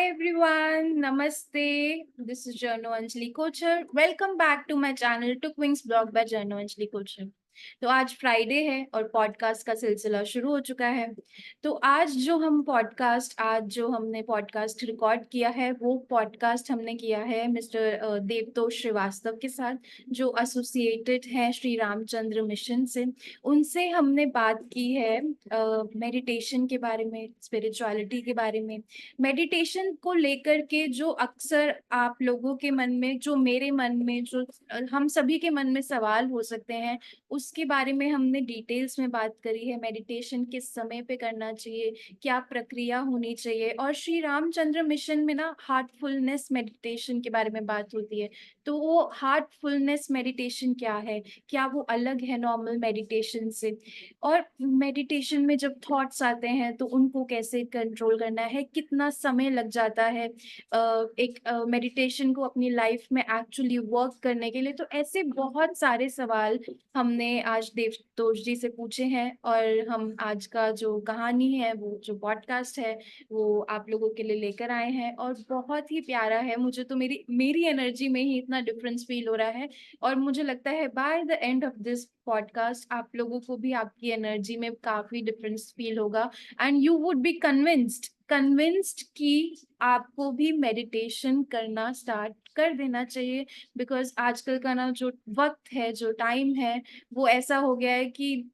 everyone, Namaste. This is Jano Anjali Kochar. Welcome back to my channel Took Wings Blog by Jano Anjali Kochar. तो आज Friday है और podcast का सिलसिला शुरू हो चुका है। तो आज जो हमने पॉडकास्ट रिकॉर्ड किया है वो पॉडकास्ट हमने किया है मिस्टर देवतोष श्रीवास्तव के साथ, जो एसोसिएटेड हैं श्री रामचंद्र मिशन से। उनसे हमने बात की है मेडिटेशन के बारे में, स्पिरिचुअलिटी के बारे में, मेडिटेशन को लेकर के जो अक्सर आप लोगों के मन में, जो मेरे मन में, जो हम सभी के मन में सवाल हो सकते हैं, उसके बारे में हमने डिटेल्स में बात करी है। मेडिटेशन किस समय पे करना चाहिए, क्या प्रक्रिया होनी चाहिए, और श्री रामचंद्र मिशन में ना हार्टफुलनेस मेडिटेशन के बारे में बात होती है। तो वो हार्टफुलनेस मेडिटेशन क्या है, क्या वो अलग है नॉर्मल मेडिटेशन से, और मेडिटेशन में जब थॉट्स आते हैं तो उनको कैसे कंट्रोल करना है, कितना समय लग जाता है एक मेडिटेशन को अपनी लाइफ में एक्चुअली वर्क करने के लिए। तो ऐसे बहुत सारे सवाल हमने आज देवतोष जी से पूछे हैं, और हम आज का जो कहानी है, वो जो पॉडकास्ट है, वो आप लोगों के लिए लेकर आए हैं। और बहुत ही प्यारा है, मुझे तो मेरी मेरी एनर्जी में ही इतना डिफरेंस फील हो रहा है, और मुझे लगता है by the end of this podcast आप लोगों को भी आपकी एनर्जी में काफी डिफरेंस फील होगा, and you would be convinced कि आपको भी मेडिटेशन करना स्टार्ट कर देना चाहिए। बिकॉज आजकल का ना जो वक्त है, जो टाइम है, वो ऐसा हो गया है कि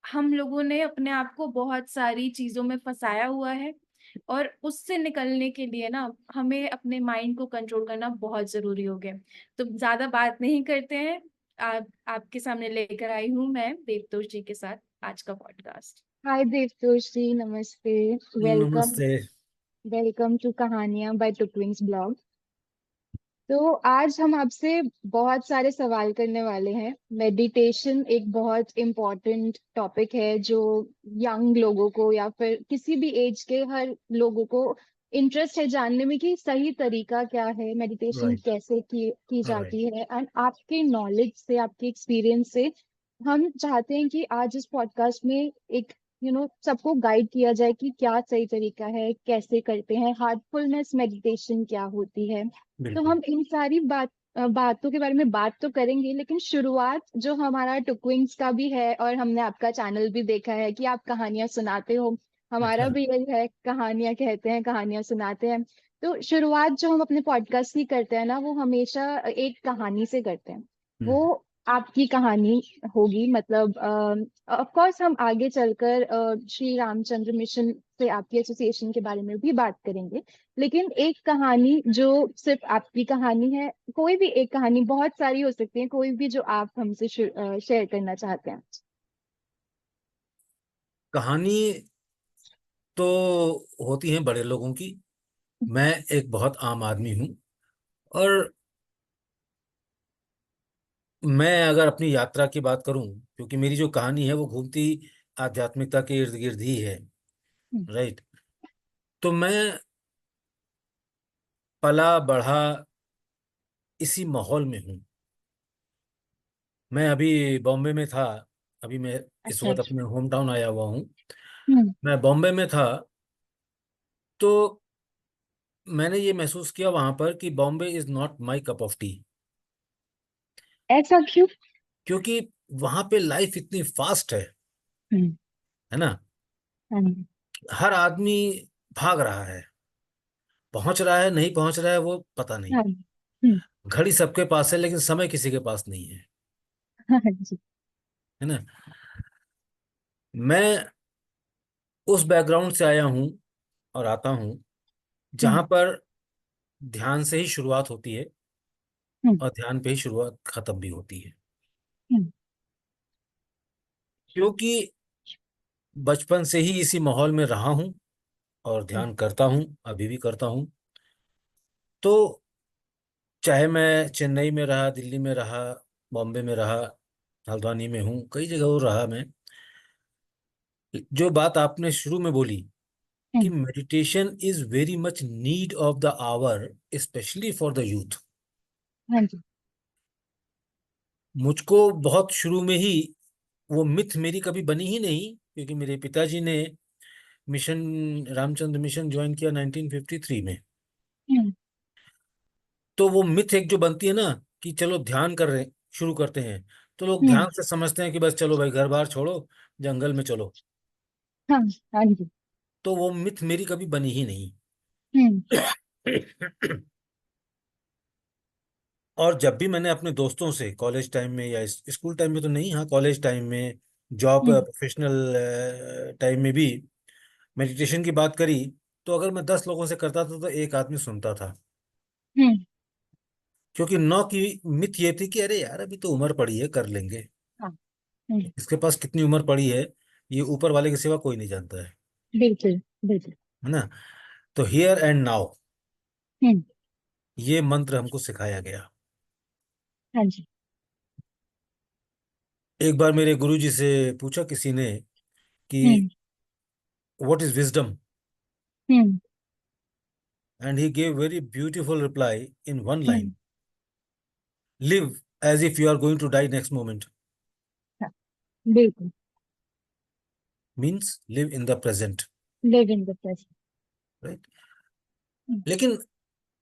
हम लोगों ने अपने आप को बहुत सारी चीजों में फंसाया हुआ है, और उससे निकलने के लिए ना हमें अपने माइंड को कंट्रोल करना बहुत जरूरी हो गया। तो ज्यादा बात नहीं करते हैं, आपके सामने लेकर आई हूँ मैं देवतोष जी के साथ आज का पॉडकास्ट। हाय देवतोष जी, नमस्ते। वेलकम नमस्ते। वेलकम टू कहानियां बाय टुकविंग्स ब्लॉग। तो आज हम आपसे बहुत सारे सवाल करने वाले हैं। मेडिटेशन एक बहुत इम्पोर्टेंट टॉपिक है जो यंग लोगों को या फिर किसी भी एज के हर लोगों को इंटरेस्ट है जानने में कि सही तरीका क्या है, मेडिटेशन राइट। कैसे की राइट। जाती है। एंड आपके नॉलेज से, आपके एक्सपीरियंस से हम चाहते हैं कि आज इस पॉडकास्ट में एक सबको गाइड किया जाए कि क्या सही तरीका है, कैसे करते हैं, हार्टफुलनेस मेडिटेशन क्या होती है। तो बिल्कुल। हम इन सारी बातों के बारे में बात तो करेंगे, लेकिन शुरुआत जो हमारा टुकविंग्स का भी है, और हमने आपका चैनल भी देखा है कि आप कहानियां सुनाते हो। हमारा अच्छा। भी यही है, कहानियां कहते हैं, कहानियां सुनाते हैं। तो शुरुआत जो हम अपने पॉडकास्ट की करते हैं ना, वो हमेशा एक कहानी से करते हैं। वो हम्म। आपकी कहानी होगी। मतलब ऑफ कोर्स हम आगे चलकर श्री रामचंद्र मिशन से आपकी एसोसिएशन के बारे में भी बात करेंगे, लेकिन एक कहानी जो सिर्फ आपकी कहानी है, कोई भी एक कहानी, बहुत सारी हो सकती है, कोई भी जो आप हमसे शेयर करना चाहते हैं। कहानी तो होती है बड़े लोगों की। मैं एक बहुत आम आदमी हूँ, और मैं अगर अपनी यात्रा की बात करूं, क्योंकि मेरी जो कहानी है वो घूमती आध्यात्मिकता के इर्द गिर्द ही है। हम्म। राइट। तो मैं पला बढ़ा इसी माहौल में हूँ। मैं अभी बॉम्बे में था। अभी मैं इस अच्छा वक्त अच्छा। अपने होम टाउन आया हुआ हूँ। हम्म। मैं बॉम्बे में था, तो मैंने ये महसूस किया वहां पर कि Bombay is not my cup of T. ऐसा क्यों? क्योंकि वहां पे लाइफ इतनी फास्ट हम्म। है ना। हाँ जी। हर आदमी भाग रहा है, पहुंच रहा है नहीं पहुंच रहा है वो पता नहीं। हाँ जी। हम्म। घड़ी सबके पास है लेकिन समय किसी के पास नहीं है। हाँ जी। है ना। मैं उस बैकग्राउंड से आया हूं और आता हूं हम्म। जहां पर ध्यान से ही शुरुआत होती है हम्म। और ध्यान पे ही शुरुआत खत्म भी होती है। हम्म। क्योंकि बचपन से ही इसी माहौल में रहा हूं और हम्म। ध्यान करता हूं, अभी भी करता हूं। तो चाहे मैं चेन्नई में रहा, दिल्ली में रहा, बॉम्बे में रहा, हल्द्वानी में हूँ, कई जगह रहा मैं। जो बात आपने शुरू में बोली कि hmm. Meditation is very much need of the hour, specially for the youth. हाँ जी। मुझको बहुत शुरू में ही वो मिथ मेरी कभी बनी ही नहीं, क्योंकि मेरे पिताजी ने मिशन रामचंद्र मिशन ज्वाइन किया 1953 में। हम्म तो वो मिथ एक जो बनती है ना कि चलो ध्यान कर रहे शुरू करते हैं, तो लोग हम्म ध्यान से समझते हैं कि बस चलो भाई घर बार छोड़ो, जंगल में चलो। हाँ हाँ जी। तो वो मिथ मेरी कभी बनी ही नहीं। हम्म और जब भी मैंने अपने दोस्तों से कॉलेज टाइम में या स्कूल टाइम में तो नहीं, हाँ कॉलेज टाइम में, जॉब हम्म प्रोफेशनल टाइम में भी मेडिटेशन की बात करी, तो अगर मैं 10 लोगों से करता था तो एक आदमी सुनता था। हम्म क्योंकि 9 की मिथ ये थी कि अरे यार अभी तो उम्र पड़ी है, कर लेंगे, हाँ। हम्म इसके पास कितनी उम्र पड़ी है, ये ऊपर वाले के सिवा कोई नहीं जानता बिल्कुल बिल्कुल। है ना। तो हियर एंड नाउ, हम्म ये मंत्र हमको सिखाया गया। हाँ जी। एक बार मेरे गुरुजी से पूछा किसी ने कि hmm what is wisdom, hmm and he gave very beautiful reply in one line: hmm live as if you are going to die next moment. हाँ बिल्कुल। Means live in the present. Live in the present. Right. लेकिन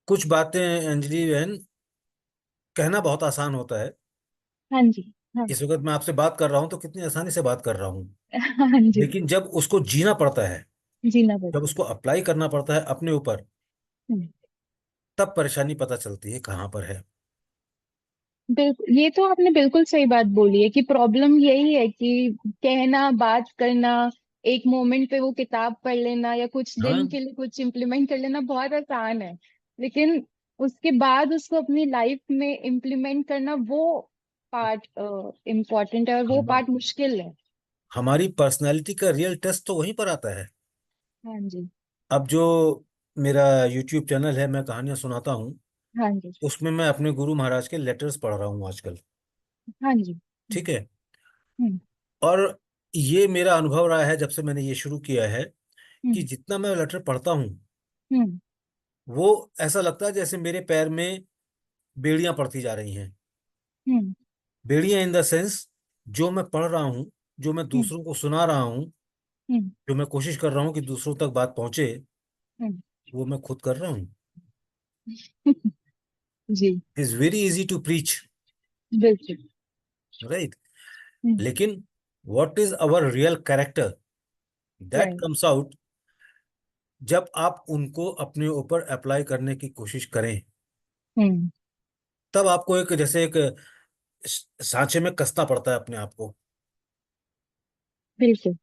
कुछ बातें अंजलि बहन, कहना बहुत आसान होता है। हाँ जी। हाँ इस वक्त मैं आपसे बात कर रहा हूं तो कितनी आसानी से बात कर रहा हूं, हाँ जी। लेकिन जब उसको जीना पड़ता है, जीना जब पड़ता उसको अप्लाई करना पड़ता है अपने ऊपर, है। तब परेशानी पता चलती है कहाँ पर है। बिल्कुल, ये तो आपने बिल्कुल सही बात बोली है कि प्रॉब्लम यही है कि कहना, बात करना, एक मोमेंट पे वो किताब पढ़ लेना या कुछ दिन हाँ, के लिए कुछ इम्प्लीमेंट कर लेना बहुत आसान है। लेकिन उसके बाद उसको अपनी लाइफ में इम्प्लीमेंट करना, वो पार्ट इम्पोर्टेंट है और वो हम पार्ट मुश्किल है। हमारी पर्सनैलिटी का रियल टेस्ट तो वहीं पर आता है। हाँ जी। अब जो मेरा यूट्यूब चैनल है, मैं कहानियां सुनाता हूँ, हाँ जी। उसमें मैं अपने गुरु महाराज के लेटर्स पढ़ रहा हूँ आजकल। हाँ जी। ठीक है। हम्म और ये मेरा अनुभव रहा है जब से मैंने ये शुरू किया है, कि हम्म जितना मैं लेटर पढ़ता हूँ, हम्म वो ऐसा लगता है जैसे मेरे पैर में बेड़ियां पड़ती जा रही हैं। हम्म बेड़ियां इन द सेंस, जो मैं पढ़ रहा हूँ, जो मैं हम्म दूसरों को सुना रहा हूँ, हम्म जो मैं कोशिश कर रहा हूँ कि दूसरों तक बात पहुंचे, हम्म वो मैं खुद कर रहा हूँ। जी। Is very easy to preach, बिल्कुल। राइट। हम्म लेकिन what is our real character, that right. Comes out जब आप उनको अपने ऊपर अप्लाई करने की कोशिश करें। हम्म तब आपको एक जैसे एक सांचे में कसना पड़ता है अपने आप को, बिल्कुल।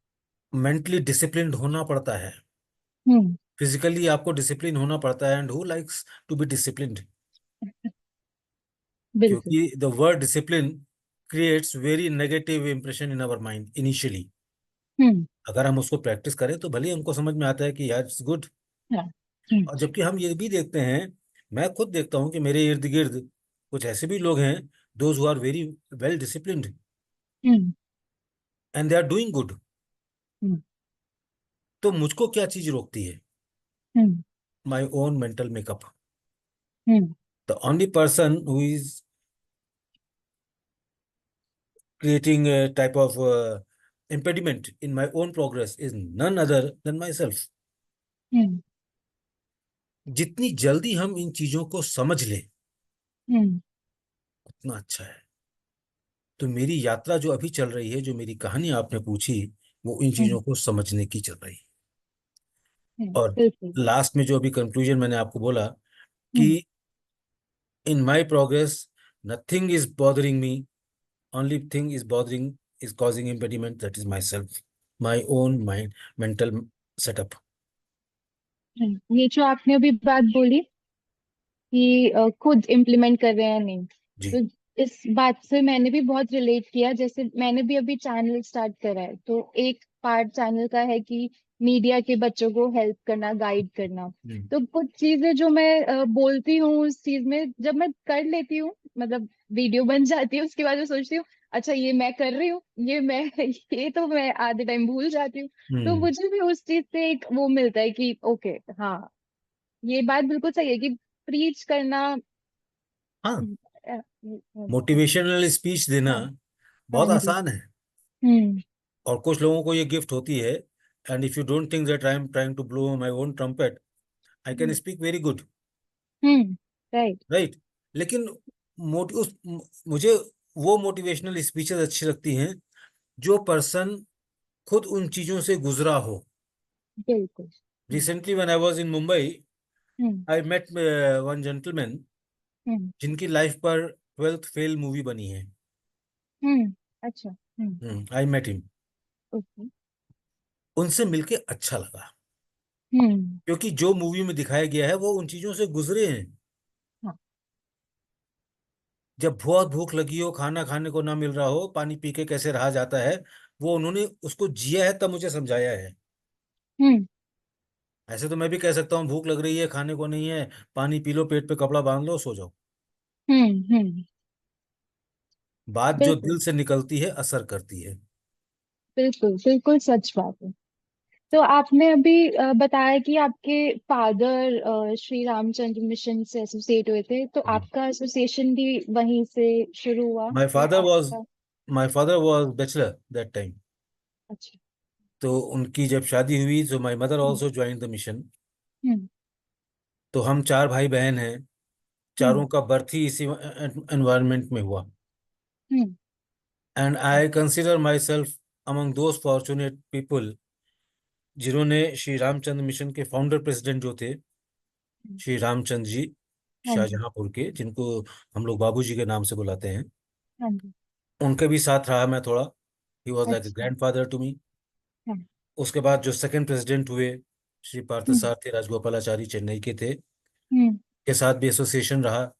मेंटली डिसिप्लिन्ड होना पड़ता है, हम्म फिजिकली आपको डिसिप्लिन होना पड़ता है। And who likes to be disciplined? बिल्कुल। क्योंकि the word discipline creates very negative impression in our mind initially. Hmm अगर हम उसको प्रैक्टिस करें तो भले ही हमको समझ में आता है कि यार इट्स गुड। हाँ। हम्म और जबकि हम ये भी देखते हैं, मैं खुद देखता हूँ कि मेरे इर्द गिर्द कुछ ऐसे भी लोग हैं, those who are very well disciplined hmm and they are doing good. Hmm तो मुझको क्या चीज रोकती है? Hmm my own mental makeup. Hmm the only person who is creating a type of impediment in my own progress is none other than myself. हम्म जितनी जल्दी हम इन चीजों को समझ लें, हम्म उतना अच्छा है। तो मेरी यात्रा जो अभी चल रही है, जो मेरी कहानी आपने पूछी, वो इन हम्म चीजों को समझने की चल रही है। और बिल्कुल। लास्ट में जो अभी कंक्लूजन मैंने आपको बोला हम्म कि in my progress nothing is bothering me, only thing is bothering is causing impediment, that is myself, my own mind mental setup. ये जो आपने अभी बात बोली कि खुद इम्प्लीमेंट कर रहे हैं नहीं, जी। तो इस बात से मैंने भी बहुत रिलेट किया। जैसे मैंने भी अभी चैनल स्टार्ट करा है, तो एक पार्ट चैनल का है कि मीडिया के बच्चों को हेल्प करना, गाइड करना। हम्म। तो कुछ चीजें जो मैं बोलती हूँ उस चीज में, जब मैं कर लेती हूँ, मतलब वीडियो बन जाती है, उसके बाद मैं सोचती हूँ अच्छा ये मैं कर रही हूँ, ये मैं ये तो मैं आधे टाइम भूल जाती हूँ। तो हम्म। मुझे भी उस चीज से एक वो मिलता है कि ओके, हाँ, ये बात बिल्कुल सही है कि प्रीच करना। हाँ, हाँ मोटिवेशनल स्पीच देना हाँ बहुत जी। आसान है। हम्म और कुछ लोगों को ये गिफ्ट होती है and if you don't think that I am trying to blow my own trumpet, I can hmm speak very good, right right? लेकिन मुझे वो मोटिवेशनल स्पीचेस अच्छी लगती हैं जो पर्सन खुद उन चीजों से गुजरा हो। बिल्कुल। Hmm recently when I was in Mumbai, hmm I met one gentleman hmm जिनकी लाइफ पर 12th फेल मूवी बनी है। अच्छा। I met him. ओके। उनसे मिलके अच्छा लगा, हम्म क्योंकि जो मूवी में दिखाया गया है वो उन चीजों से गुजरे हैं। हाँ। जब बहुत भूख लगी हो, खाना खाने को ना मिल रहा हो, पानी पी के कैसे रहा जाता है, वो उन्होंने उसको जिया है, तब मुझे समझाया है। हम्म ऐसे तो मैं भी कह सकता हूँ भूख लग रही है, खाने को नहीं है, पानी पी लो, पेट पे कपड़ा बांध लो, सो जाओ। हम्म। बात जो बिल्कुल दिल से निकलती है असर करती है। बिल्कुल बिल्कुल सच बात है। तो आपने अभी बताया कि आपके फादर श्री रामचंद्र मिशन से एसोसिएट हुए थे, तो आपका एसोसिएशन भी वहीं से शुरू हुआ माय या फादर वाज आपका? My father was bachelor that time. अच्छा। तो उनकी जब शादी हुई तो my mother hmm also join the mission. Hmm तो हम चार भाई बहन हैं, हम्म चारों का बर्थ ही इसी एनवायरनमेंट में हुआ। Hmm and I consider myself among those fortunate people जिन्होंने श्री रामचंद्र मिशन के फाउंडर प्रेसिडेंट जो थे, हम्म, श्री रामचंद्र जी हाँ जी। शाहजहांपुर के, जिनको हम लोग बाबूजी के नाम से बुलाते हैं, हाँ जी। उनके भी साथ रहा मैं थोड़ा। ही वॉज लाइक ए अच्छा। Grandfather to me. हाँ। उसके बाद जो सेकंड प्रेसिडेंट हुए, श्री हम्म पार्थसारथी राजगोपालाचारी चेन्नई के थे, हम्म के साथ भी एसोसिएशन रहा।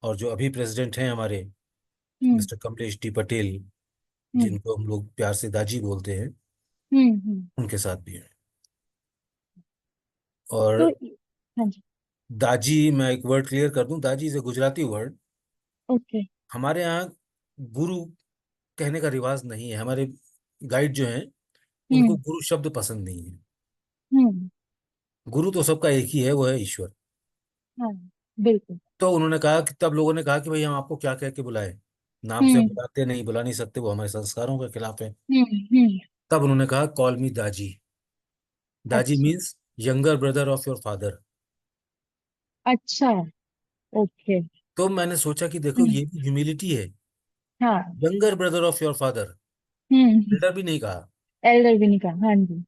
और जो अभी प्रेसिडेंट हैं हमारे, हम्म मिस्टर कमलेश डी पटेल, हम्म जिनको हम लोग प्यार से दाजी बोलते हैं, हम्म। उनके साथ भी है। तो और हाँ जी। दाजी, मैं एक वर्ड क्लियर कर दूं, दाजी is a Gujarati word. Okay. हमारे यहाँ गुरु कहने का रिवाज नहीं है। हमारे गाइड जो हैं उनको हम्म गुरु शब्द पसंद नहीं है। हम्म गुरु तो सबका एक ही है, वो है ईश्वर। हाँ। बिल्कुल। तो उन्होंने कहा कि, तब लोगों ने कहा कि भाई हम आपको क्या कह के बुलाए, नाम से हम्म बुलाते नहीं, बुला नहीं सकते, वो हमारे संस्कारों के खिलाफ है। हम्म। तब उन्होंने कहा कॉल मी दाजी। दाजी अच्छा। Means younger brother of your father. अच्छा। ओके। तो मैंने सोचा कि देखो हम्म ये भी ह्यूमिलिटी है। हाँ। Younger brother of your father, hmm. Elder भी नहीं कहा, एल्डर भी नहीं कहा, हाँ जी। है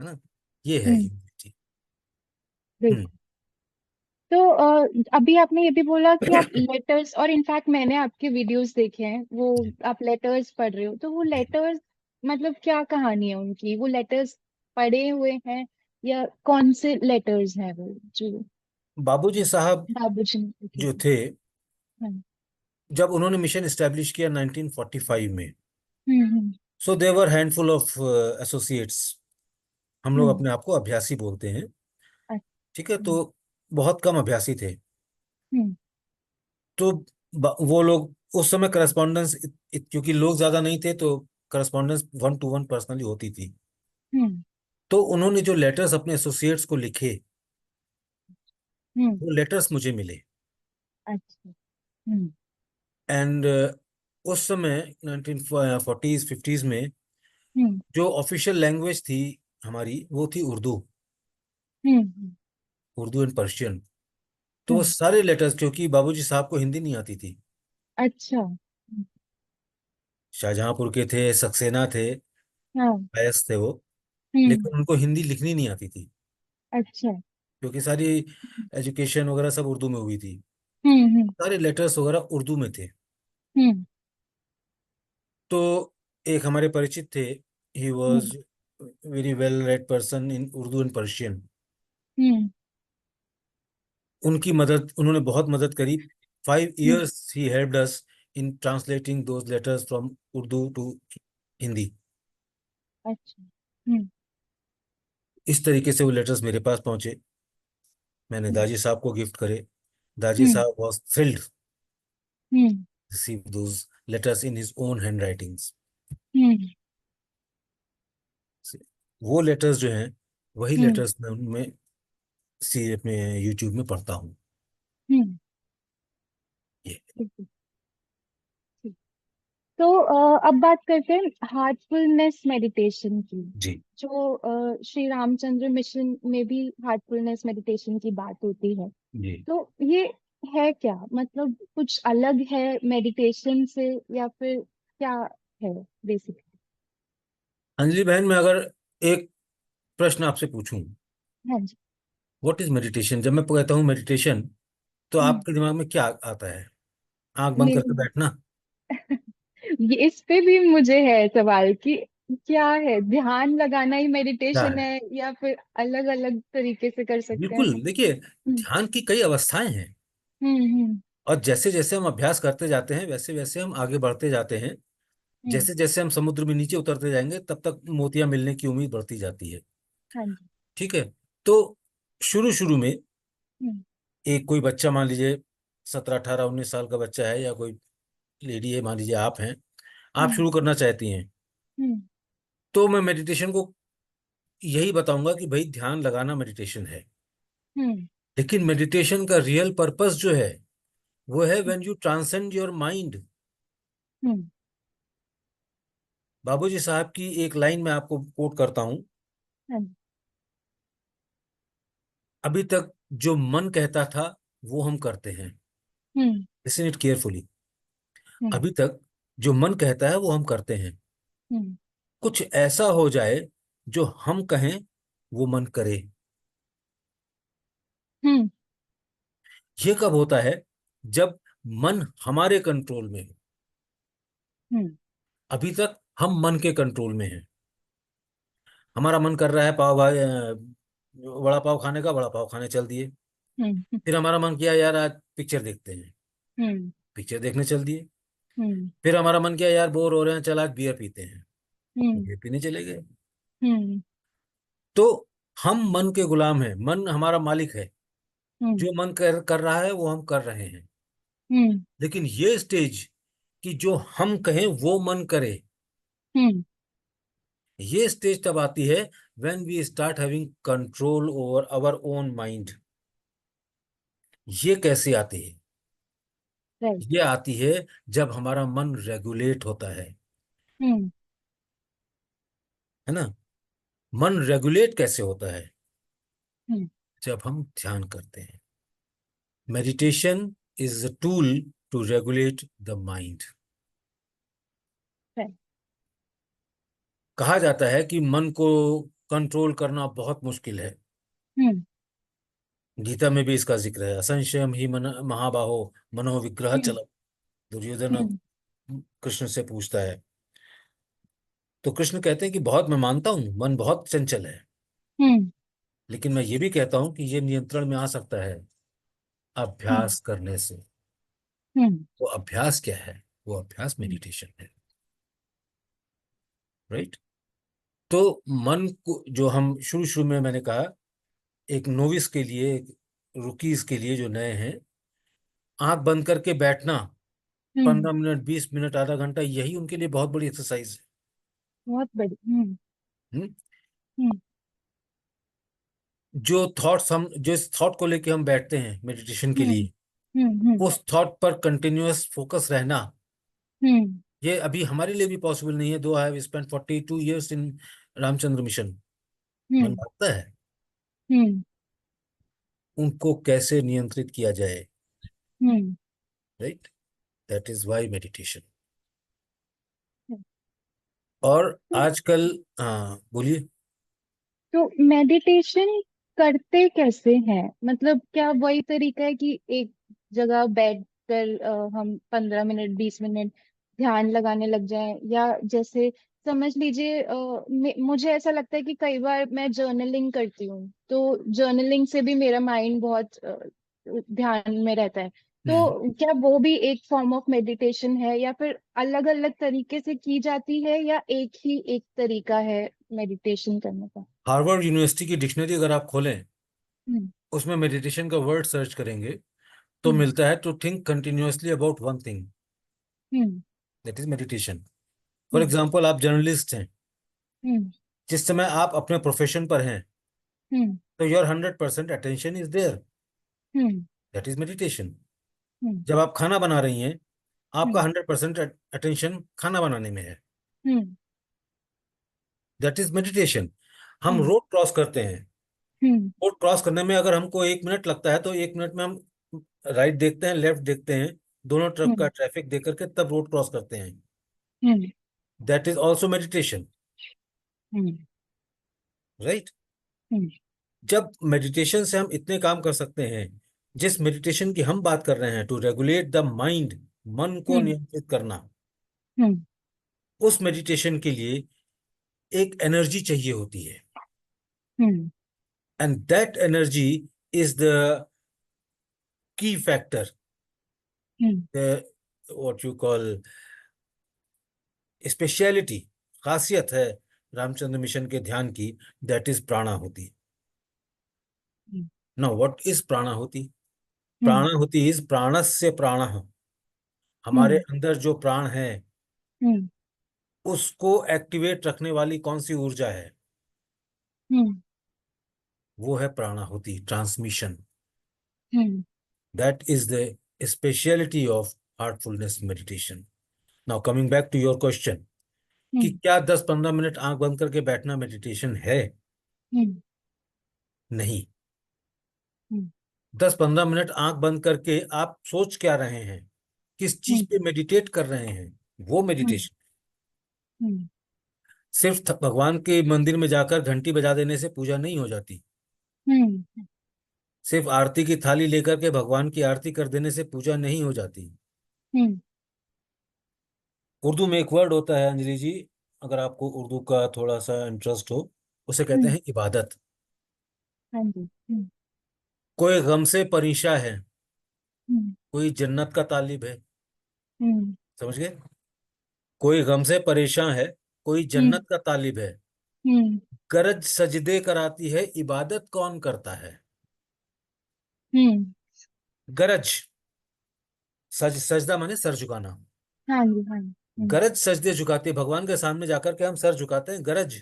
ना। ये है हम्म ह्यूमिलिटी। हम्म। बिल्कुल। तो अभी आपने ये भी बोला कि आप लेटर्स, और इनफैक्ट मैंने आपके वीडियोस देखे हैं, वो जी आप लेटर्स पढ़ रहे हो, तो वो जी। लेटर्स मतलब क्या कहानी है उनकी? वो लेटर्स पढ़े हुए हैं या कौन से लेटर्स हैं वो जो बाबूजी साहब बाबूजी ने लिखे जो थे? थे, हाँ। जब उन्होंने मिशन एस्टेब्लिश किया 1945 में, हम्म। सो देवर हैंडफुल ऑफ एसोसिएट्स। हम लोग हम्म अपने आप को अभ्यासी बोलते हैं, अच्छा। ठीक है। तो हम्म बहुत कम अभ्यासी थे। हम्म तो वो लोग उस समय करस्पॉन्डेंस, क्योंकि लोग ज्यादा नहीं थे, तो करस्पॉन्डेंस 1 to 1 पर्सनली होती थी। हम्म तो उन्होंने जो लेटर्स अपने एसोसिएट्स को लिखे, हम्म, वो लेटर्स मुझे मिले। अच्छा। हम्म एंड उस समय 1940s 50s में हम्म जो ऑफिशियल लैंग्वेज थी हमारी, वो थी उर्दू। हम्म उर्दू एंड पर्शियन। तो वो हम्म, सारे लेटर्स, क्योंकि बाबूजी साहब को हिंदी नहीं आती थी, अच्छा। शाहजहांपुर के थे, सक्सेना थे, हाँ। फैज थे वो, हम्म लेकिन उनको हिंदी लिखनी नहीं आती थी, अच्छा। क्योंकि सारी एजुकेशन वगैरह सब उर्दू में हुई थी। हम्म। सारे लेटर्स वगैरह उर्दू में थे। हम्म तो एक हमारे परिचित थे, he hmm was very well read person in Urdu and Persian. Hmm उनकी मदद, उन्होंने बहुत मदद करी। 5 years hmm, he helped us in translating those letters from Urdu to Hindi. अच्छा। हम्म इस तरीके से वो लेटर्स मेरे पास पहुंचे, मैंने हम्म दाजी साहब को गिफ्ट करे। दाजी हम्म साहब was thrilled hmm receive those letters in his own hand writings. Hmm वो लेटर्स जो हैं, वही हम्म लेटर्स मैं उनमें सी अपने यूट्यूब में पढ़ता हूँ। हम्म, ये बिल्कुल, ठीक। तो अब बात करते हैं हार्टफुलनेस मेडिटेशन की। जी जो श्री रामचंद्र मिशन में भी हार्टफुलनेस मेडिटेशन की बात होती है। जी। तो ये है क्या, मतलब कुछ अलग है मेडिटेशन से या फिर क्या है बेसिकली? अंजलि बहन, मैं अगर एक प्रश्न आपसे पूछूं, हाँ जी। What is meditation? जब मैं कहता हूँ मेडिटेशन, तो हम्म। आपके दिमाग में क्या आता है? आंख बंद करके मेरे बैठना? ये इस पे भी मुझे है सवाल कि क्या है, ध्यान लगाना ही क्या मेडिटेशन है? है या फिर अलग अलग तरीके से कर सकते हैं? बिल्कुल, देखिए, हम्म। ध्यान की कई अवस्थाएं हैं। हम्म। और जैसे जैसे हम अभ्यास करते जाते हैं, वैसे वैसे हम आगे बढ़ते जाते हैं। हम्म। जैसे जैसे हम समुद्र में नीचे उतरते जाएंगे, तब तक मोतियां मिलने की उम्मीद बढ़ती जाती है। हाँ जी। ठीक है। तो शुरू शुरू में हम्म। एक कोई बच्चा, मान लीजिए 17 18 19 साल का बच्चा है, या कोई लेडी है, मान लीजिए आप हैं, आप हम्म। शुरू करना चाहती हैं, हम्म। तो मैं मेडिटेशन को यही बताऊंगा कि भाई ध्यान लगाना मेडिटेशन है। हम्म। लेकिन मेडिटेशन का रियल पर्पस जो है, वो है when you transcend your mind. Hmm. Babuji साहब की एक लाइन मैं आपको कोट करता हूं। हाँ जी। अभी तक जो मन कहता था, वो हम करते हैं। Hmm. Listen it carefully. Hmm. अभी तक जो मन कहता है, वो हम करते हैं। हम्म। कुछ ऐसा हो जाए जो हम कहें, वो मन करे। हम्म। ये कब होता है? जब मन हमारे कंट्रोल में हो। हम्म। अभी तक हम मन के कंट्रोल में हैं। हमारा मन कर रहा है पाव भाई वड़ा पाव खाने का, वड़ा पाव खाने चल दिए। हम्म। फिर हमारा मन किया यार आज पिक्चर देखते हैं, हम्म। पिक्चर देखने चल दिए। हम्म। फिर हमारा मन किया यार बोर हो रहे हैं, चल आज बियर पीते हैं, हम्म। बियर पीने चले गए। हम्म। तो हम मन के गुलाम हैं, मन हमारा मालिक है। हम्म। जो मन कर रहा है, वो हम कर रहे हैं। हम्म। लेकिन ये स्टेज कि जो हम कहें वो मन करे, हम्म। ये स्टेज तब आती है when we start having control over our own mind. ये कैसे आती है? राइट। ये आती है जब हमारा मन रेगुलेट होता हम्म। है ना? मन रेगुलेट कैसे होता है? हम्म। जब हम ध्यान करते हैं। Meditation is a tool to regulate the mind. Right. कहा जाता है कि मन को कंट्रोल करना बहुत मुश्किल है। हम्म। गीता में भी इसका जिक्र है, असंशयम ही मन महाबाहो मनोविग्रह हम्म। चल। दुर्योधन हम्म। कृष्ण से पूछता है, तो कृष्ण कहते हैं कि बहुत मैं मानता हूं मन बहुत चंचल है, हम्म। लेकिन मैं ये भी कहता हूं कि ये नियंत्रण में आ सकता है हम्म। अभ्यास करने से। हम्म। वो अभ्यास क्या है? वो अभ्यास मेडिटेशन है। राइट। तो मन को जो हम शुरू शुरू में मैंने कहा, एक नोविस के लिए, एक रुकीज के लिए जो नए हैं, आंख बंद करके बैठना हम्म। 15 मिनट, 20 मिनट, आधा घंटा, यही उनके लिए बहुत बड़ी एक्सरसाइज बहुत बड़ी। हम्म। है। हम्म। जो इस थॉट को लेके हम बैठते हैं मेडिटेशन के हम्म। लिए, हम्म। उस थॉट पर कंटिन्यूअस फोकस रहना, हम्म। ये अभी हमारे लिए भी पॉसिबल नहीं है। दो I have spent 42 years in Ramchandra mission. मन हम्म। भागता है। हम्म। उनको कैसे नियंत्रित किया जाए? Hmm. Right. That is why meditation. और तो आजकल, हाँ बोलिए। तो मेडिटेशन करते कैसे हैं, मतलब क्या वही तरीका है कि एक जगह बैठ कर हम 15 मिनट 20 मिनट ध्यान लगाने लग जाएं, या जैसे समझ लीजिए मुझे ऐसा लगता है कि कई बार मैं जर्नलिंग करती हूँ, तो जर्नलिंग से भी मेरा माइंड बहुत ध्यान में रहता है। हम्म। तो क्या वो भी एक फॉर्म ऑफ मेडिटेशन है या फिर अलग अलग तरीके से की जाती है, या एक ही एक तरीका है मेडिटेशन करने का? हार्वर्ड यूनिवर्सिटी की डिक्शनरी अगर आप खोलें, हम्म। उसमें मेडिटेशन का वर्ड सर्च करेंगे, तो हम्म। मिलता है to think continuously about one thing. Hmm. That is meditation. For hmm. Example, आप जर्नलिस्ट हैं। हम्म। जिस समय आप अपने प्रोफेशन पर हैं, हम्म। तो your 100% attention is there. Hmm. That is meditation. Hmm. जब आप खाना बना रही हैं, आपका हम्म 100% अटेंशन खाना बनाने में है। Hmm that is meditation. हम हम्म रोड क्रॉस करते हैं। हम्म रोड क्रॉस करने में अगर हमको 1 मिनट लगता है, तो 1 मिनट में हम राइट देखते हैं, लेफ्ट देखते हैं, दोनों तरफ का हम्म ट्रैफिक देख करके तब रोड क्रॉस करते हैं। Hmm that is also meditation. Hmm right. Hmm जब मेडिटेशन से हम इतने काम कर सकते हैं, जिस मेडिटेशन की हम बात कर रहे हैं, टू रेगुलेट द माइंड, मन को हम्म नियंत्रित करना, हम्म उस मेडिटेशन के लिए एक एनर्जी चाहिए होती है। Hmm and that energy is the key factor, hmm what you call speciality, खासियत है रामचंद्र मिशन के ध्यान की। That is pranahuti. Now what is pranahuti? Hmm pranahuti is pranasya pranah. हमारे हम्म अंदर जो प्राण है, हम्म उसको एक्टिवेट रखने वाली कौन सी ऊर्जा है? हम्म वो है pranahuti, transmission. Hmm that is the speciality of Heartfulness meditation. Now coming back to your question, कि हम्म क्या 10-15 मिनट आंख बंद करके बैठना मेडिटेशन है? हम्म नहीं। हम्म 10-15 मिनट आंख बंद करके आप सोच क्या रहे हैं, किस चीज हम्म पे मेडिटेट कर रहे हैं, वो हम्म मेडिटेशन। हम्म सिर्फ भगवान के मंदिर में जाकर घंटी बजा देने से पूजा नहीं हो जाती। हम्म सिर्फ आरती की थाली लेकर के भगवान की आरती कर देने से पूजा नहीं हो जाती। हम्म उर्दू में एक वर्ड होता है अंजलि जी, अगर आपको उर्दू का थोड़ा सा इंटरेस्ट हो, उसे कहते हम्म हैं इबादत। हाँ जी कोई गम से परेशान है, हम्म कोई जन्नत का तालिब है। हम्म समझ गए? कोई गम से परेशान है, कोई हम्म जन्नत का तालिब है। हम्म गरज सजदे कराती है, इबादत कौन करता है? हम्म गरज, सजदा माने सर झुकाना। हाँ जी हाँ जी गरज सजदे झुकाते, भगवान के सामने जाकर के हम सर झुकाते हैं, गरज,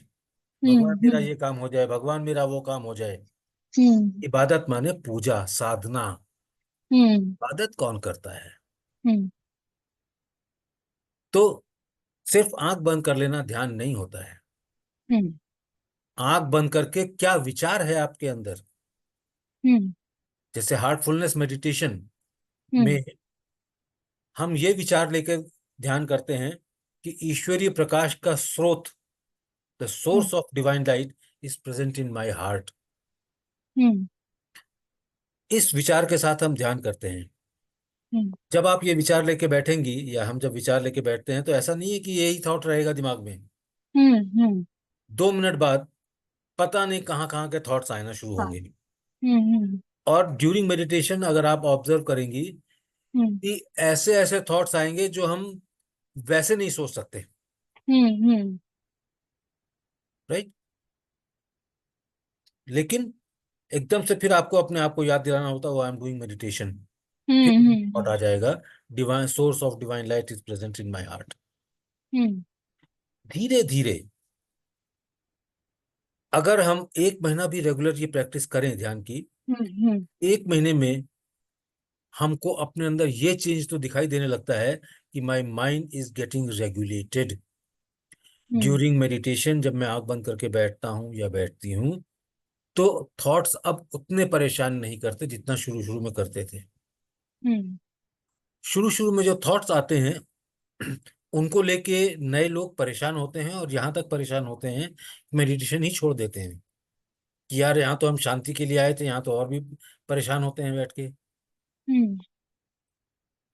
भगवान मेरा हम्म ये काम हो जाए, भगवान मेरा वो काम हो जाए। हम्म इबादत माने पूजा, साधना। हम्म इबादत कौन करता है? हम्म तो सिर्फ आंख बंद कर लेना ध्यान नहीं होता है। हम्म आंख बंद करके क्या विचार है आपके अंदर? हम्म जैसे हार्टफुलनेस मेडिटेशन हम्म में हम ये विचार लेकर ध्यान करते हैं कि ईश्वरीय प्रकाश का स्रोत, the hmm source of divine light is present in my heart. Hmm इस विचार के साथ हम ध्यान करते हैं। हम्म जब आप ये विचार लेके बैठेंगी, या हम जब विचार लेके बैठते हैं, तो ऐसा नहीं है कि यही थॉट रहेगा दिमाग में। हम्म 2 मिनट बाद पता नहीं कहाँ कहाँ के थॉट्स आना शुरू हाँ होंगे। हम्म और ड्यूरिंग मेडिटेशन अगर आप ऑब्जर्व करेंगी, हम्म कि ऐसे ऐसे थॉट्स आएंगे जो हम वैसे नहीं सोच सकते। हम्म राइट। लेकिन एकदम से फिर आपको अपने आप को याद दिलाना होता है, वो आई एम डूइंग मेडिटेशन। फिर थॉट हम्म आ जाएगा, divine source of divine light is present in my heart. Hmm धीरे धीरे, अगर हम 1 महीना भी रेगुलर ये प्रैक्टिस करें ध्यान की, हम्म 1 महीने में हमको अपने अंदर ये चेंज तो दिखाई देने लगता है कि my mind is getting regulated. Hmm during meditation जब मैं आंख बंद करके बैठता हूँ या बैठती हूँ, तो थॉट्स अब उतने परेशान नहीं करते जितना शुरू शुरू में करते थे। हम्म शुरू शुरू में जो थॉट्स आते हैं, उनको लेके नए लोग परेशान होते हैं, और यहाँ तक परेशान होते हैं, मेडिटेशन ही छोड़ देते हैं कि यार यहाँ तो हम शांति के लिए आए थे, यहाँ तो और भी परेशान होते हैं बैठ के। हम्म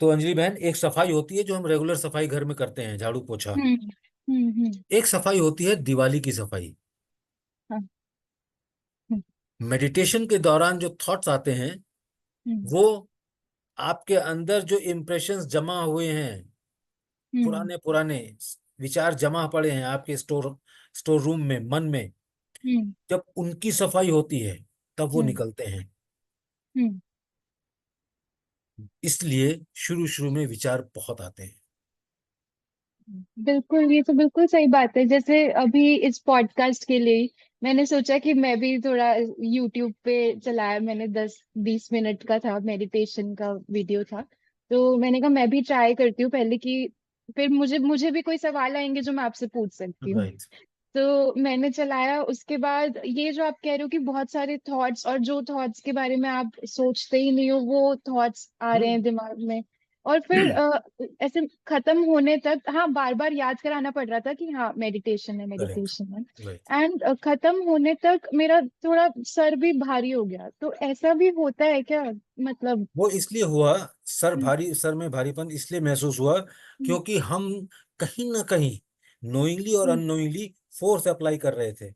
तो अंजलि बहन, एक सफाई होती है जो हम रेगुलर सफाई घर में करते हैं, झाड़ू पोछा। हम्म हम्म एक सफाई होती है दिवाली की सफाई। हाँ हम्म मेडिटेशन के दौरान जो थॉट्स आते हैं, हम्म वो आपके अंदर जो इम्प्रेशंस जमा हुए हैं, हम्म पुराने पुराने विचार जमा पड़े हैं आपके स्टोर स्टोर रूम में, मन में, हम्म जब उनकी सफाई होती है, तब वो हम्म निकलते हैं। हम्म इसलिए शुरू शुरू में विचार बहुत आते हैं। बिल्कुल, ये तो बिल्कुल सही बात है। जैसे अभी इस पॉडकास्ट के लिए ही मैंने सोचा कि मैं भी थोड़ा यूट्यूब पे चलाया, मैंने 10-20 मिनट का था, मेडिटेशन का वीडियो था। तो मैंने कहा मैं भी ट्राई करती हूँ पहले, कि फिर मुझे मुझे भी कोई सवाल आएंगे जो मैं आपसे पूछ सकती हूँ। राइट। तो मैंने चलाया। उसके बाद ये जो आप कह रहे हो कि बहुत सारे थॉट्स, और जो थॉट्स के बारे में आप सोचते ही नहीं हो वो थॉट्स आ रहे हैं दिमाग में, और फिर ऐसे खत्म होने तक, हाँ, बार बार याद कराना पड़ रहा था कि हाँ मेडिटेशन है, करेक्ट। मेडिटेशन है। राइट। एंड खत्म होने तक मेरा थोड़ा सर भी भारी हो गया। तो ऐसा भी होता है क्या, मतलब? वो इसलिए हुआ, हम्म, सर में भारीपन इसलिए महसूस हुआ हम्म, क्योंकि हम कहीं ना कहीं नोइंगली और हम्म, अननोइंगली फोर्स अप्लाई कर रहे थे।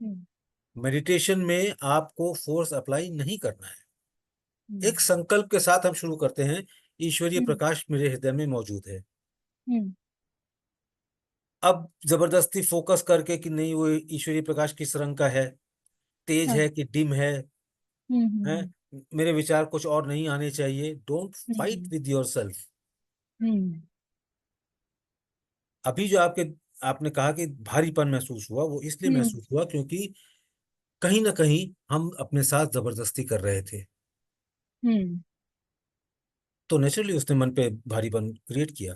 हम्म, मेडिटेशन में आपको फोर्स अप्लाई नहीं करना है। हम्म, एक संकल्प के साथ हम शुरू करते हैं, ईश्वरीय हम्म, प्रकाश मेरे हृदय में मौजूद है। हम्म, अब जबरदस्ती फोकस करके कि नहीं वो ईश्वरीय प्रकाश किस रंग का है, तेज हाँ, है कि डिम हम्म, है, मेरे विचार कुछ और नहीं आने चाहिए। Don't fight hmm, with yourself. Hmm, अभी जो आपने कहा कि भारीपन महसूस हुआ, वो इसलिए हम्म, महसूस हुआ क्योंकि कहीं ना कहीं हम अपने साथ जबरदस्ती कर रहे थे। हम्म, तो नेचुरली उसने मन पे भारीपन क्रिएट किया।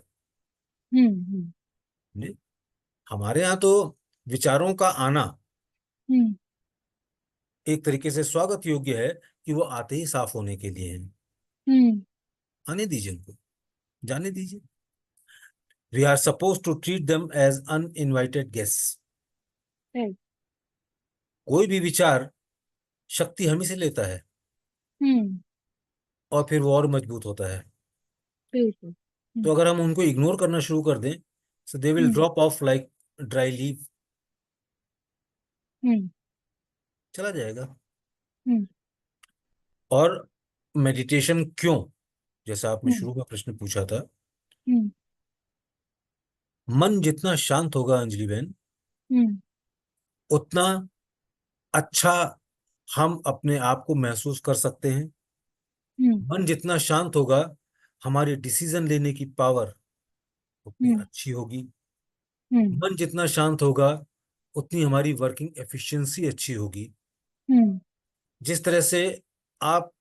हम्म, हम्म, नहीं, हमारे यहाँ तो विचारों का आना हम्म, एक तरीके से स्वागत योग्य है कि वो आते ही साफ होने के लिए हैं। हम्म, आने दीजिए उनको, जाने दीजिए। We are suppose to treat them as uninvited guests. right, कोई भी विचार शक्ति हम ही से लेता है हम्म, और फिर वो और मजबूत होता है। बिल्कुल, तो अगर हम उनको इग्नोर करना शुरू कर दें, so they will hmm, drop off like dry leaf, hmm, चला जाएगा। हम्म, और मेडिटेशन क्यों, जैसा आपने हम्म, शुरू में प्रश्न पूछा था, हम्म, मन जितना शांत होगा अंजलि बहन, हम्म, उतना अच्छा हम अपने आप को महसूस कर सकते हैं। हम्म, मन जितना शांत होगा, हमारी डिसीजन लेने की पावर उतनी हम्म, अच्छी होगी। हम्म, मन जितना शांत होगा, उतनी हमारी वर्किंग एफिशिएंसी अच्छी होगी। हम्म, जिस तरह से आप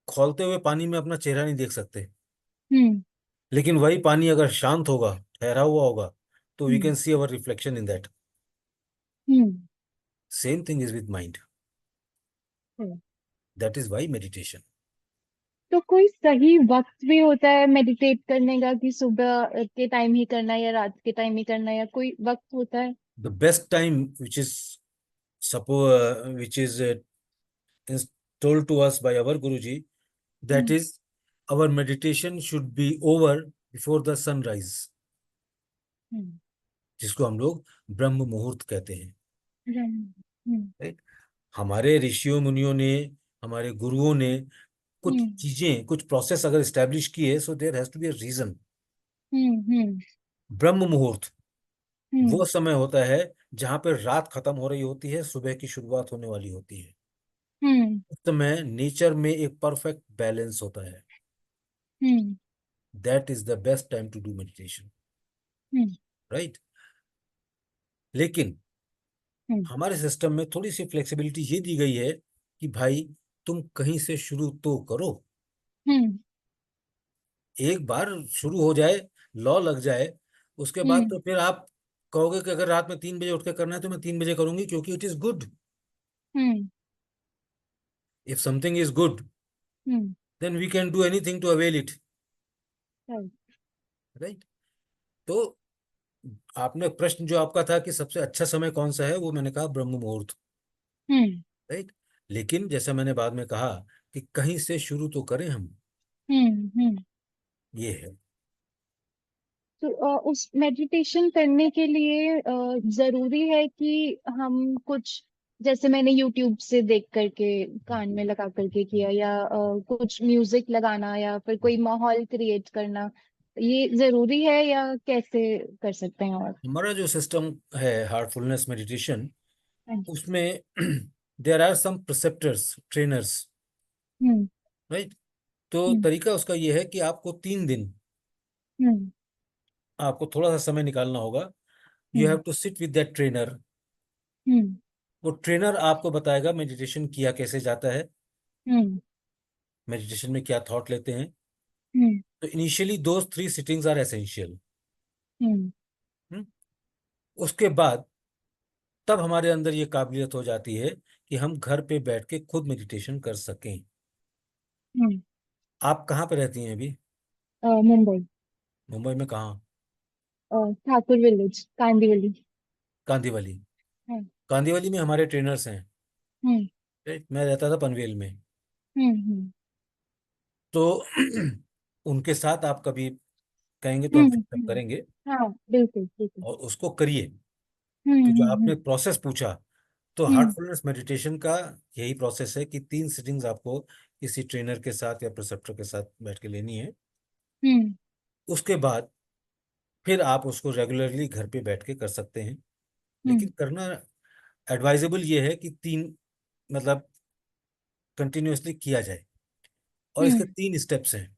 खौलते हुए पानी में अपना चेहरा नहीं देख सकते, हम्म, लेकिन वही पानी अगर शांत होगा, ठहरा हुआ होगा, तो we hmm, can see our reflection in that. Hmm, same thing is with mind. Hmm. That is why meditation. तो कोई सही वक्त भी होता है मेडिटेट करने का, कि सुबह के टाइम ही करना है या रात के टाइम ही करना है, या कोई वक्त होता है? The best time which is suppose which is told to us by our Guruji, that hmm, is our meditation should be over before the sunrise, हम्म, जिसको हम लोग ब्रह्म मुहूर्त कहते हैं। हम्म, राइट। हमारे ऋषियों मुनियों ने, हमारे गुरुओं ने कुछ हम्म, चीजें, कुछ प्रोसेस अगर स्टैब्लिश किए, so there has to be a reason. Hmm, hmm, brahma muhurta हम्म, वो समय होता है जहां पर रात खत्म हो रही होती है, सुबह की शुरुआत होने वाली होती है। हम्म, उस समय नेचर में एक परफेक्ट बैलेंस होता है। Hmm, that is the best time to do meditation. Hmm, right. लेकिन हम्म, हमारे सिस्टम में थोड़ी सी फ्लेक्सिबिलिटी ये दी गई है कि भाई तुम कहीं से शुरू तो करो। हम्म, एक बार शुरू हो जाए, लॉ लग जाए, उसके बाद हम्म, तो फिर आप कहोगे कि अगर रात में 3 बजे उठ के करना है तो मैं 3 बजे करूंगी, क्योंकि it is good. Hmm, if something is good, hmm, then we can do anything to avail it. right, right. तो आपने प्रश्न जो आपका था कि सबसे अच्छा समय कौन सा है, वो मैंने कहा ब्रह्म मुहूर्त। हम्म, राइट। लेकिन जैसा मैंने बाद में कहा कि कहीं से शुरू तो करें हम, हम्म, ये है। तो उस मेडिटेशन करने के लिए जरूरी है कि हम कुछ, जैसे मैंने यूट्यूब से देख करके कान में लगा करके किया, या कुछ म्यूजिक लगाना, या फिर कोई माहौल क्रिएट करना, ये जरूरी है, या कैसे कर सकते हैं? और हमारा जो सिस्टम है हार्टफुलनेस मेडिटेशन, हाँ जी। उसमें there are some preceptors, trainers. Hmm, right. तो हम्म, तरीका उसका ये है कि आपको 3 दिन हम्म, आपको थोड़ा सा समय निकालना होगा। You have hmm, to sit with that trainer. Hmm, वो ट्रेनर आपको बताएगा मेडिटेशन किया कैसे जाता है। हम्म, मेडिटेशन में क्या थॉट लेते हैं। हम्म तो initially those 3 sittings are essential. Hmm उसके बाद तब हमारे अंदर ये काबिलियत हो जाती है कि हम घर पे बैठ के खुद मेडिटेशन कर सकें। हम्म आप कहाँ पे रहती हैं अभी? मुंबई। मुंबई में कहाँ? ठाकुर विलेज, कांदिवली। कांदीवली। हम्म कांदीवली में हमारे ट्रेनर्स हैं। हम्म राइट, मैं रहता था पनवेल में। हम्म तो उनके साथ आप कभी कहेंगे तो हम फिक्सअप हम्म। करेंगे हाँ, बिल्कुल बिल्कुल। और उसको करिए। हम्म तो जो हम्म आपने हम्म प्रोसेस पूछा, तो हम्म हार्टफुलनेस मेडिटेशन का यही प्रोसेस है कि 3 सिटिंग्स आपको किसी ट्रेनर के साथ या प्रिसेप्टर के साथ बैठ के लेनी है। हम्म उसके बाद फिर आप उसको रेगुलरली घर पे बैठ के कर सकते हैं। हम्म लेकिन करना एडवाइजेबल ये है कि 3, मतलब कंटिन्यूअसली किया जाए। और इसके हम्म 3 स्टेप्स हैं।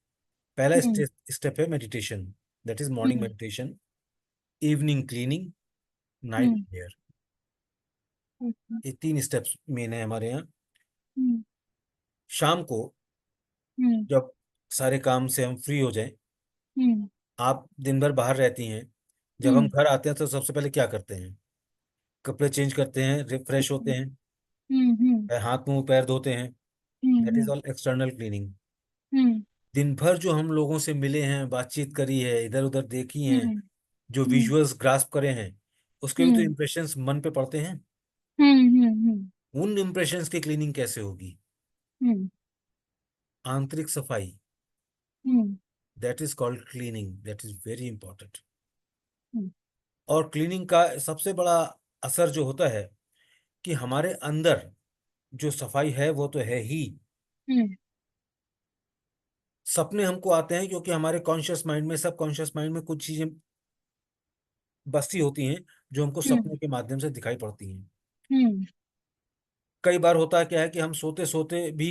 पहला हम्म स्टेप है meditation, that is morning hmm meditation, evening cleaning, night hmm prayer. अच्छा, ये 3 स्टेप्स मेन है हमारे यहाँ। हम्म शाम को हम्म जब सारे काम से हम फ्री हो जाएं, हम्म आप दिन भर बाहर रहती हैं, जब हम हम्म घर आते हैं तो सबसे पहले क्या करते हैं? कपड़े चेंज करते हैं, रिफ्रेश होते हैं, हम्म हाथ मुंह पैर धोते हैं। That is hmm all external cleaning. Hmm दिन भर जो हम लोगों से मिले हैं, बातचीत करी है, इधर उधर देखी हैं, हम्म जो हम्म विजुअल्स ग्रास्प करे हैं, उसके भी तो हम्म इम्प्रेशंस मन पे पड़ते हैं। हम्म उन इम्प्रेशंस की क्लीनिंग कैसे होगी? हम्म आंतरिक सफाई, hmm that is called cleaning, that is very important. Hmm और क्लीनिंग का सबसे बड़ा असर जो होता है कि हमारे अंदर जो सफाई है वो तो है ही। हम्म सपने हमको आते हैं क्योंकि हमारे कॉन्शियस माइंड में, सब कॉन्शियस माइंड में कुछ चीजें बसी होती हैं जो हमको हम्म सपने के माध्यम से दिखाई पड़ती हैं। हम्म कई बार होता है क्या है कि हम सोते सोते भी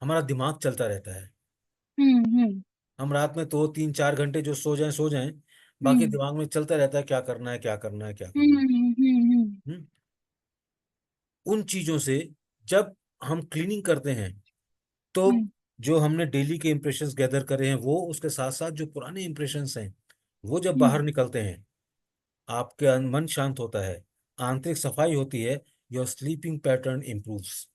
हमारा दिमाग चलता रहता है। हम्म हम रात में 2 3 4 घंटे जो सो जाएं, बाकी हम्म दिमाग में चलता रहता है क्या करना है, क्या करना है, क्या करना है। हम्म हम्म? उन चीजों से जब हम क्लीनिंग करते हैं तो हम्म जो हमने डेली के इंप्रेशंस गैदर करे हैं वो, उसके साथ साथ जो पुराने इंप्रेशंस हैं वो जब हम्म बाहर निकलते हैं, आपके मन शांत होता है, आंतरिक सफाई होती है, योर स्लीपिंग पैटर्न इम्प्रूव्स।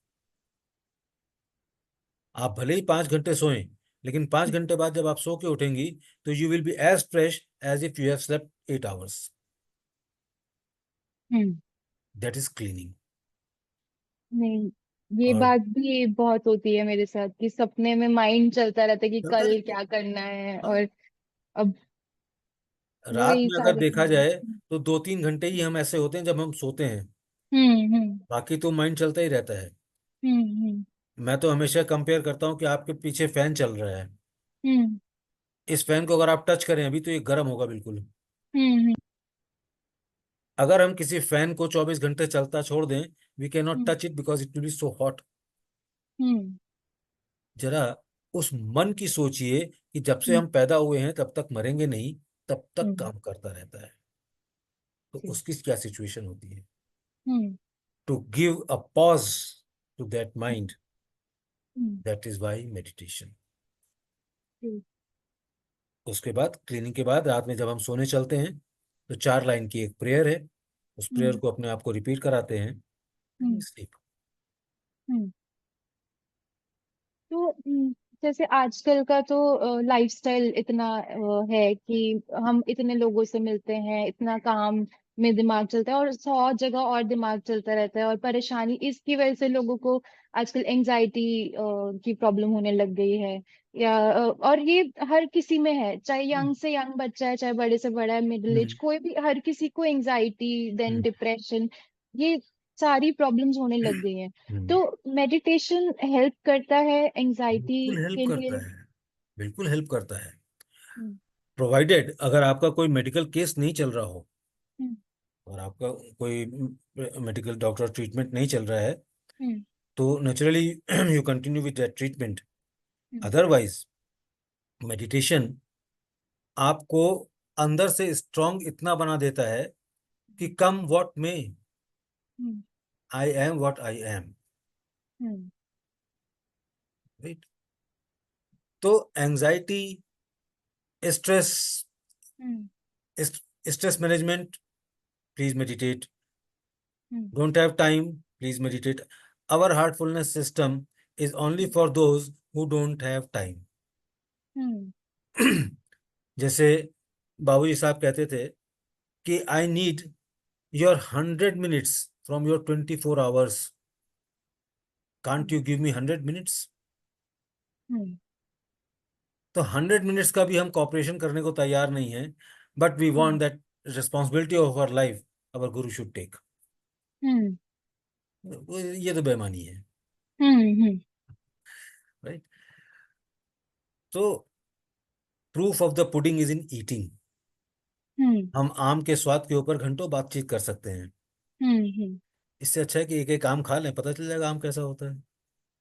आप भले ही 5 घंटे सोएं, लेकिन 5 घंटे बाद जब आप सो के उठेंगी तो you will be as fresh as if you have slept 8 hours. Hmm that is cleaning. नहीं, ये और बात भी बहुत होती है मेरे साथ कि सपने में माइंड चलता रहता है कि चलता कल रहता है। क्या करना है, हाँ। और अब रात वही में अगर सारे। देखा जाए तो 2 3 घंटे ही हम ऐसे होते हैं जब हम सोते हैं, हम्म बाकी तो माइंड चलता ही रहता है। हम्म मैं तो हमेशा कंपेयर करता हूँ कि आपके पीछे फैन चल रहा है, हम्म इस फैन को अगर आप टच करें अभी तो ये गर्म होगा बिल्कुल। हम्म अगर हम किसी फैन को 24 घंटे चलता छोड़ दें, we can not touch it because it will be so hot. Hmm जरा उस मन की सोचिए कि जब से हम्म हम पैदा हुए हैं तब तक मरेंगे नहीं, तब तक हम्म काम करता रहता है। तो जी, उसकी क्या सिचुएशन होती है? Hmm to give a pause to that mind, hmm that is why meditation. जी, उसके बाद क्लीनिंग के बाद रात में जब हम सोने चलते हैं तो 4 लाइन की एक प्रेयर है, उस प्रेयर हम्म को अपने आप को रिपीट कराते हैं, हम्म स्लीप। हम्म तो जैसे आजकल का तो लाइफस्टाइल इतना है कि हम इतने लोगों से मिलते हैं, इतना काम में दिमाग चलता है और 100 जगह और दिमाग चलता रहता है, और परेशानी इसकी वजह से लोगों को आजकल एंजाइटी की प्रॉब्लम होने लग गई है। या और ये हर किसी में है, चाहे यंग से यंग बच्चा है, चाहे बड़े से बड़ा है, मिडिल एज, हम्म कोई भी, हर किसी को एंजाइटी, देन हम्म डिप्रेशन, ये सारी प्रॉब्लम्स होने लग गई हैं। हम्म। तो मेडिटेशन हेल्प करता है एंजाइटी बिल्कुल हेल्प के लिए? करता है, बिल्कुल हेल्प करता है, हम्म प्रोवाइडेड अगर आपका कोई मेडिकल केस नहीं चल रहा हो हम्म और आपका कोई मेडिकल डॉक्टर ट्रीटमेंट नहीं चल रहा है, हम्म तो naturally you continue with that treatment. Hmm otherwise meditation आपको अंदर से स्ट्रांग इतना बना देता है कि come what may, hmm I am what I am. Hmm right. तो anxiety, stress, hmm stress management, please meditate. Hmm Don't have time, please meditate. Our heartfulness system is only for those who don't have time. हम्म जैसे बाबूजी साहब कहते थे कि I need your 100 minutes from your 24 hours. Can't you give me 100 minutes? हम्म तो 100 minutes का भी हम कॉपरेशन करने को तैयार नहीं है, but we want hmm that responsibility of our life our guru should take. Hmm ये तो बेईमानी है, हम्म राइट? तो proof of the pudding is in eating. Hmm हम आम के स्वाद के ऊपर घंटों बातचीत कर सकते हैं. हम्म इससे अच्छा है कि एक एक आम खा लें, पता चल जाएगा आम कैसा होता है.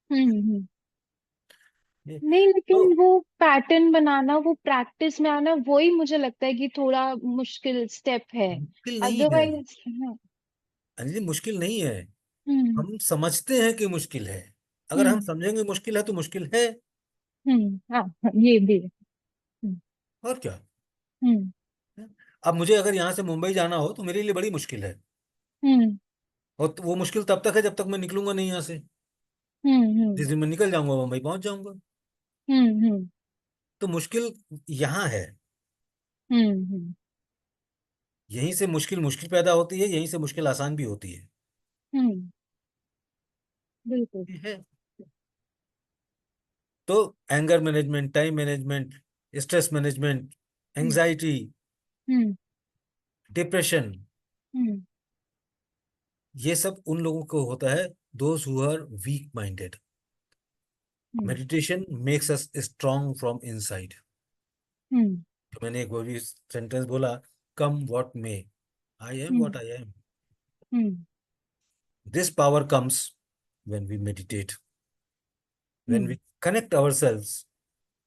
हम्म ये नहीं, तो लेकिन वो पैटर्न बनाना, वो प्रैक्टिस में आना, वही मुझे लगता है कि थोड़ा मुश्किल स्टेप है। मुश्किल नहीं है. अदरवाइज। हाँ। अंजलि, मुश्किल नहीं है. हम्म हम समझते हैं कि मुश्किल है. अगर हम हम्म समझेंगे मुश्किल है तो मुश्किल है. हाँ हाँ, ये भी है। हम्म और क्या. हम्म अब मुझे अगर यहाँ से मुंबई जाना हो तो मेरे लिए बड़ी मुश्किल है. हम्म और वो मुश्किल तब तक है जब तक मैं निकलूंगा नहीं यहाँ से. हम्म जिस दिन मैं निकल जाऊंगा मुंबई पहुंच जाऊंगा. हम्म तो मुश्किल यहाँ है. हम्म यहीं से मुश्किल मुश्किल पैदा होती है, यहीं से मुश्किल आसान भी होती है. हम्म बिल्कुल। ये है. तो anger management, time management, stress management, hmm anxiety, hmm depression, hmm ये सब उन लोगों को होता है those who are weak minded. Hmm meditation makes us strong from inside. Hmm तो मैंने एक वो भी सेंटेंस बोला, come what may, I am hmm what I am. Hmm this power comes when we meditate, when hmm we connect ourselves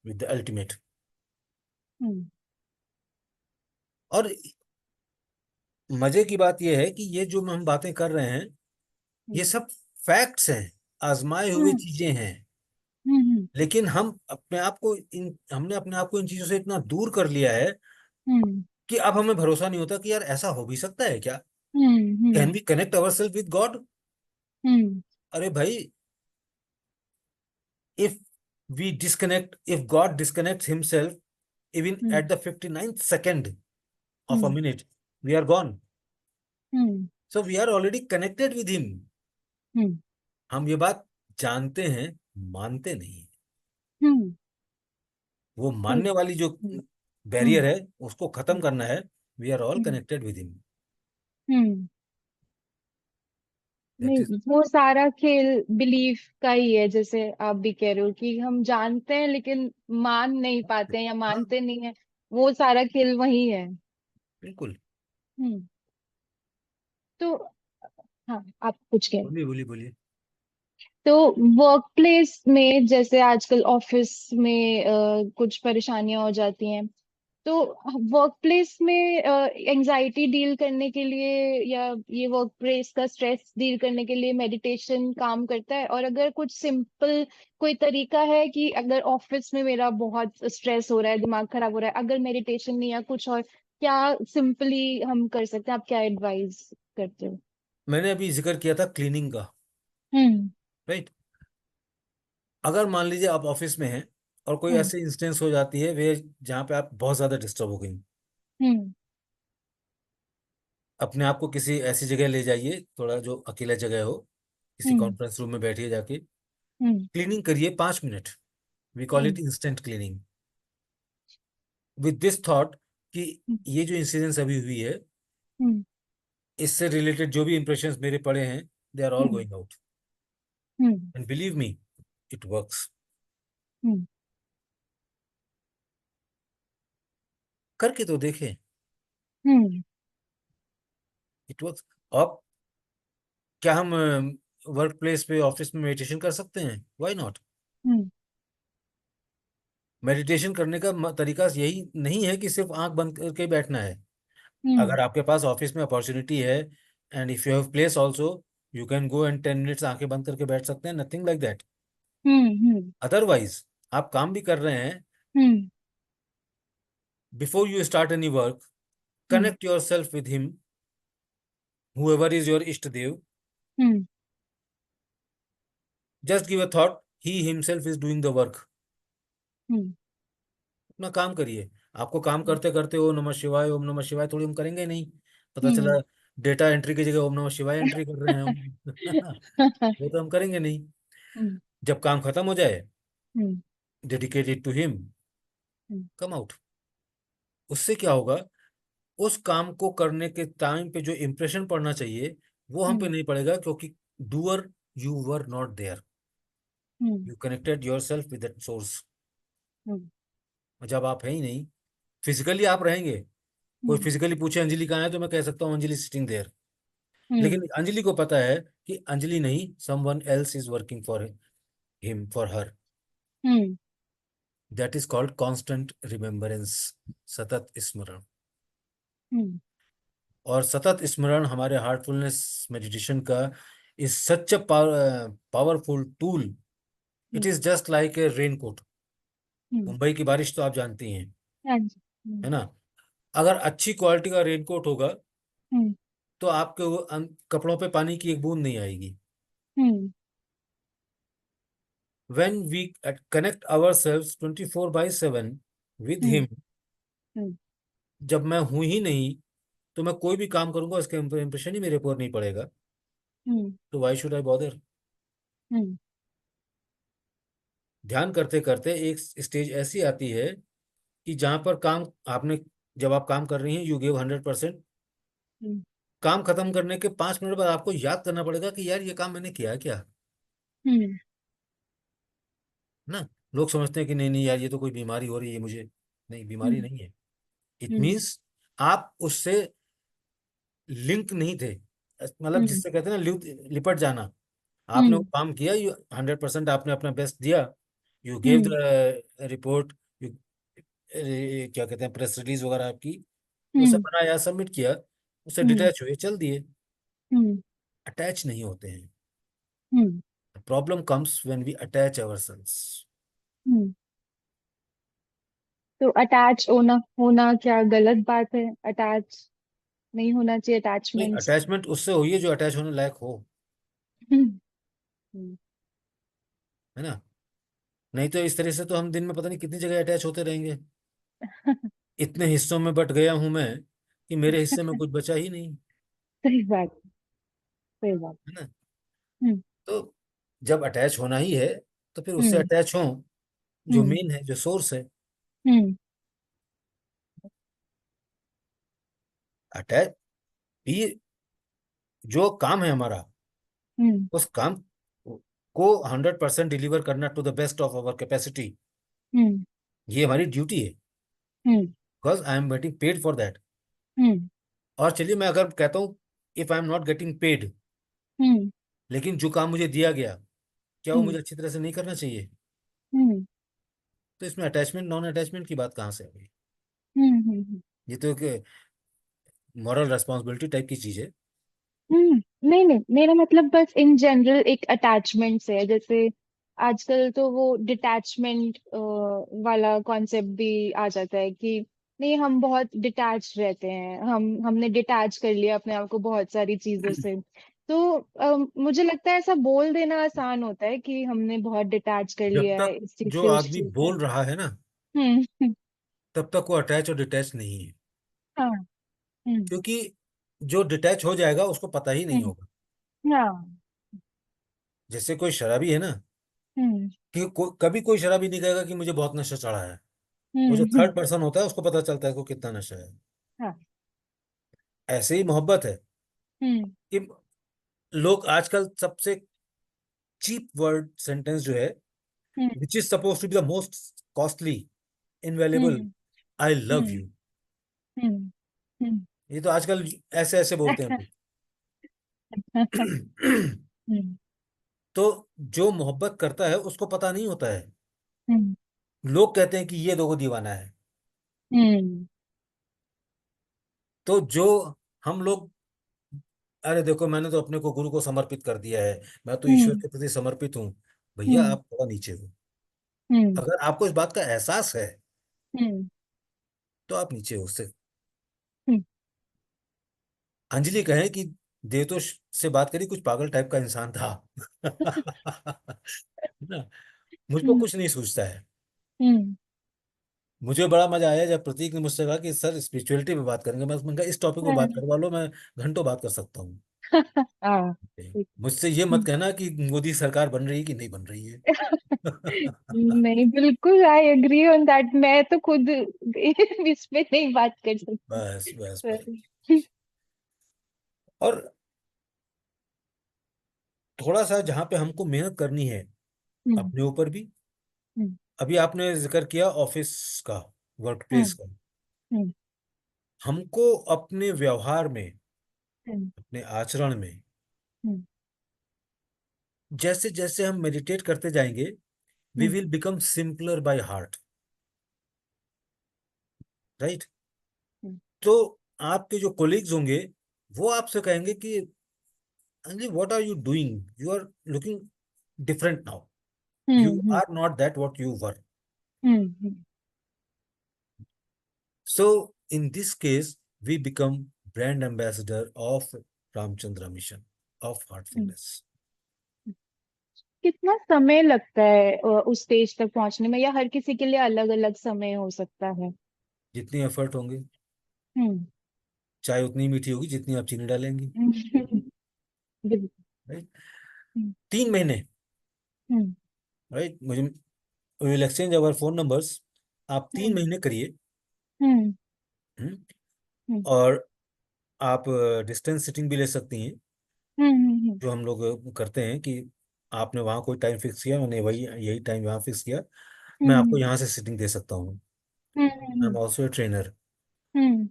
with the ultimate. Hmm और मजे की बात यह है कि ये जो हम बातें कर रहे हैं, ये सब फैक्ट्स हैं, आजमाए हुए हम्म चीजें हैं. हम्म लेकिन हमने अपने आप को इन चीजों से इतना दूर कर लिया है हम्म कि अब हमें भरोसा नहीं होता कि यार ऐसा हो भी सकता है क्या. Hmm can we connect our self with God? Hmm अरे भाई, if we disconnect, if God disconnects himself even hmm at the 59th second of a hmm minute, we are gone. Hmm So we are already connected with him. Hmm हम ये बात जानते हैं, मानते नहीं हैं. हम्म वो ठीक। मानने वाली जो बैरियर हम्म है उसको खत्म करना है. We are all hmm connected with him. Hmm that is. नहीं, वो सारा खेल बिलीफ का ही है, जैसे आप भी कह रहे हो कि हम जानते हैं लेकिन मान नहीं पाते हैं या हाँ, मानते नहीं है। वो सारा खेल वही है। बिल्कुल. हम्म तो हाँ, आप कुछ कह रहे हैं। बोलिए बोलिए बोलिए. तो वर्क प्लेस में जैसे आजकल ऑफिस में कुछ परेशानियां हो जाती हैं। तो वर्क प्लेस में एंजाइटी डील करने के लिए या ये वर्क प्लेस का स्ट्रेस डील करने के लिए मेडिटेशन काम करता है? और अगर कुछ सिंपल कोई तरीका है कि अगर ऑफिस में मेरा बहुत स्ट्रेस हो रहा है, दिमाग खराब हो रहा है, अगर मेडिटेशन नहीं या कुछ और, क्या सिंपली हम कर सकते हैं? आप क्या एडवाइस करते हो? मैंने अभी जिक्र किया था क्लीनिंग का, हम्म राइट? अगर मान लीजिए आप ऑफिस में हैं और कोई हम्म ऐसी इंस्टेंस हो जाती है वे जहाँ पे आप बहुत ज्यादा डिस्टर्ब हो गई, हम्म अपने आप को किसी ऐसी जगह ले जाइए, थोड़ा जो अकेला जगह हो, किसी हम्म कॉन्फ्रेंस रूम में बैठिए जाके, हम्म क्लीनिंग करिए 5 minute. We call it hmm instant cleaning. With this thought कि हम्म ये जो इंसिडेंस अभी हुई है, हम्म इससे रिलेटेड जो भी इंप्रेशंस मेरे पड़े हैं, they are all hmm going out. Hmm and believe me, it works. Hmm करके तो देखें, हम्म इट वर्क्स. अब क्या हम वर्क प्लेस पे, ऑफिस में मेडिटेशन कर सकते हैं? Why not? हम्म मेडिटेशन करने का तरीका यही नहीं है कि सिर्फ आंख बंद करके बैठना है. हम्म अगर आपके पास ऑफिस में अपॉर्चुनिटी है, and if you have place also, you can go and 10 minutes आंखें बंद करके बैठ सकते हैं, nothing like that. Hmm hmm otherwise आप काम भी कर रहे हैं, hmm before you start any work, hmm connect your self with him, whoever is your इष्ट देव, hmm just give a thought, he himself is doing the work. Hmm अपना काम करिए। आपको काम करते करते ओम नमः शिवाय ओम नमः शिवाय थोड़ी हम करेंगे नहीं, पता चला हम्म डेटा एंट्री की जगह ओम नमः शिवाय एंट्री कर रहे हैं हम। वो तो हम करेंगे नहीं। हम्म जब काम खत्म हो जाए, hmm dedicated to him, hmm come out. उससे क्या होगा, उस काम को करने के टाइम पे जो इम्प्रेशन पड़ना चाहिए वो हम पे हम्म नहीं पड़ेगा, क्योंकि doer you were not there, hmm you connected your self with that source. Hmm जब आप है ही नहीं, फिजिकली आप रहेंगे, कोई हम्म फिजिकली पूछे अंजलि कहाँ है, तो मैं कह सकता हूँ अंजलि सिटिंग देयर। हम्म लेकिन अंजलि को पता है कि अंजलि नहीं, someone else is working for him, for her. Hmm that is called constant remembrance, सतत स्मरण। हम्म और सतत स्मरण हमारे हार्टफुलनेस मेडिटेशन का is such a powerful tool. It hmm is just like a raincoat. Hmm Mumbai की बारिश तो आप जानती हैं, हाँ जी। है ना। अगर अच्छी क्वालिटी का रेनकोट होगा हम्म तो आपके वो कपड़ों पे पानी की एक बूंद नहीं आएगी। हम्म when we connect ourselves 24/7 with hmm him, हम्म जब मैं हूं ही नहीं तो मैं कोई भी काम करूंगा इसका इंप्रेशन ही मेरे ऊपर नहीं पड़ेगा, हम्म तो वाई शुड आई बॉदर। हम्म ध्यान करते करते एक स्टेज ऐसी आती है कि जहां पर काम आपने, जब आप काम कर रही हैं यू गिव 100%, हम्म काम खत्म करने के 5 मिनट बाद आपको याद करना पड़ेगा कि यार ये काम मैंने किया है क्या, हम्म ना। लोग समझते हैं कि नहीं नहीं यार ये तो कोई बीमारी हो रही है मुझे। नहीं, बीमारी हम्म नहीं है। इट हम्म मीन्स आप उससे लिंक नहीं थे, मतलब हम्म जिससे कहते हैं ना लिपट जाना। आपने वो हम्म काम किया, यू 100% आपने अपना बेस्ट दिया, you gave hmm the report, you क्या कहते हैं प्रेस रिलीज वगैरह आपकी, वो सब हम्म बनाया, सबमिट किया, उससे हम्म डिटैच हुए, चल दिए। हम्म अटैच नहीं होते हैं। Hmm problem comes when we attach ourselves. Hmm तो अटैच होना होना क्या गलत बात है? अटैच नहीं होना चाहिए नहीं, अटैचमेंट। अटैचमेंट उससे हुई है जो अटैच होने लायक हो, हम्म हम्म है ना। नहीं तो इस तरह से तो हम दिन में पता नहीं कितनी जगह अटैच होते रहेंगे। इतने हिस्सों में बट गया हूं मैं कि मेरे हिस्से में कुछ बचा ही नहीं, सही बात। सही बात। है ना। हम्म तो जब अटैच होना ही है तो फिर उससे हम्म अटैच हो, जो हम्म मेन है, जो सोर्स है। हम्म अटैच भी, जो काम है हमारा, हम्म उस काम को 100% डिलीवर करना to the best of our capacity, hmm ये हमारी ड्यूटी है, hmm because I am getting paid for that. Hmm और चलिए मैं अगर कहता हूँ, if I am not getting paid, hmm लेकिन जो काम मुझे दिया गया, क्या वो हम्म मुझे अच्छी तरह से नहीं करना चाहिए? हम्म तो इसमें अटैचमेंट नॉन अटैचमेंट की बात कहाँ से आ गई? हम्म ये तो एक मॉरल रेस्पॉन्सिबिलिटी टाइप की चीज है। नहीं नहीं, मेरा मतलब बस इन जनरल एक अटैचमेंट से है। जैसे आजकल तो वो डिटैचमेंट वाला कॉन्सेप्ट भी आ जाता है कि नहीं, हम बहुत डिटैच रहते हैं, हमने डिटैच कर लिया अपने आप को बहुत सारी चीजों से। तो मुझे लगता है ऐसा बोल देना आसान होता है कि हमने बहुत डिटैच कर जब लिया है तक इस चीज जो से उस आदमी चीज से। बोल रहा है ना, हम्म तब तक वो अटैच और डिटैच नहीं है। हाँ। हम्म क्योंकि जो डिटैच हो जाएगा उसको पता ही नहीं हम्म होगा। हाँ। जैसे कोई शराबी है ना, हम्म कि कभी कोई शराबी नहीं कहेगा कि मुझे बहुत नशा चढ़ा है। वो जो हम्म थर्ड पर्सन होता है उसको पता चलता है कि कितना नशा है। हाँ। ऐसे ही मोहब्बत है हम्म कि लोग आजकल सबसे चीप वर्ड सेंटेंस जो है, hmm which is suppose to be the most costly, invaluable, hmm I love hmm you, hmm hmm ये तो आजकल ऐसे ऐसे बोलते हैं लोग। हम्म तो जो मोहब्बत करता है उसको पता नहीं होता है। हम्म लोग कहते हैं कि ये देखो दीवाना है। हम्म तो जो हम लोग, अरे देखो मैंने तो अपने को गुरु को समर्पित कर दिया है, मैं तो ईश्वर हम्म के प्रति समर्पित हूँ। भैया हम्म आप थोड़ा नीचे हो। हम्म। अगर आपको इस बात का एहसास है हम्म। तो आप नीचे हो उससे। हम्म। अंजलि कहे कि देवतोष से बात करी, कुछ पागल टाइप का इंसान था। ना, मुझको हम्म। कुछ नहीं सूझता है। हम्म। मुझे बड़ा मजा आया जब प्रतीक ने मुझसे कहा कि सर स्पिरिचुअलिटी पे बात करेंगे। मैंने कहा इस टॉपिक पे बात हाँ। करवा लो, मैं घंटों बात कर सकता हूँ। हाँ, ठीक। मुझसे ये मत हम्म। कहना कि मोदी सरकार बन रही है कि नहीं बन रही है। नहीं, बिल्कुल आई एग्री ऑन दैट। मैं तो खुद इस पे नहीं बात कर सकती। बस बस बस। पर- और थोड़ा सा जहाँ पे हमको मेहनत करनी है हम्म। अपने ऊपर भी। हम्म। अभी आपने जिक्र किया ऑफिस का, वर्क प्लेस हम्म। का। हम्म। हमको अपने व्यवहार में, हम्म। अपने आचरण में, हम्म। जैसे जैसे हम मेडिटेट करते जाएंगे, we hmm. Will become simpler by heart, right. Hmm. तो आपके जो कोलीग्स होंगे वो आपसे कहेंगे कि Anjali what are you doing, you are looking different now, you hmm. Are not that what you were. Hmm. So in this case, we become brand ambassador of Ramchandra Mission of hmm. Heartfulness. कितना समय लगता है उस stage तक पहुंचने में, या हर किसी के लिए अलग अलग समय हो सकता है? जितनी एफर्ट होंगे, हम्म। चाय उतनी मीठी होगी जितनी आप चीनी डालेंगी, बिल्कुल। राइट। हम्म। 3 महीने, हम्म। राइट। मुझे will exchange our phone numbers. आप तीन हम्म। महीने करिए। हम्म। हम्म, हम्म। और आप डिस्टेंस सिटिंग भी ले सकती हैं, हम्म। जो हम लोग करते हैं कि आपने वहाँ कोई टाइम फिक्स किया, मैंने वही यही टाइम यहाँ फिक्स किया, मैं आपको हम्म। यहाँ से सिटिंग दे सकता हूँ। I am hmm. Also a trainer. Hmm.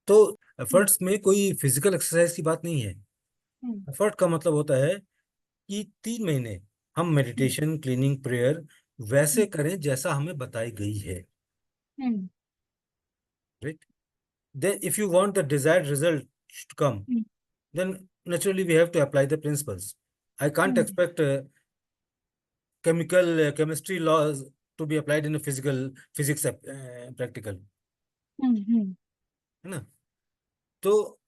तो एफर्ट्स में कोई फिजिकल एक्सरसाइज की बात नहीं है। हम्म। एफर्ट का मतलब होता है कि 3 महीने हम हम्म। मेडिटेशन, क्लीनिंग, प्रेयर वैसे करें जैसा हमें बताई गई है, hmm. Right. Then if you want the desired result to come, then naturally we have to apply the principles. I can't hmm. expect chemical chemistry laws to be applied in a physics practical, हम्म। है ना। तो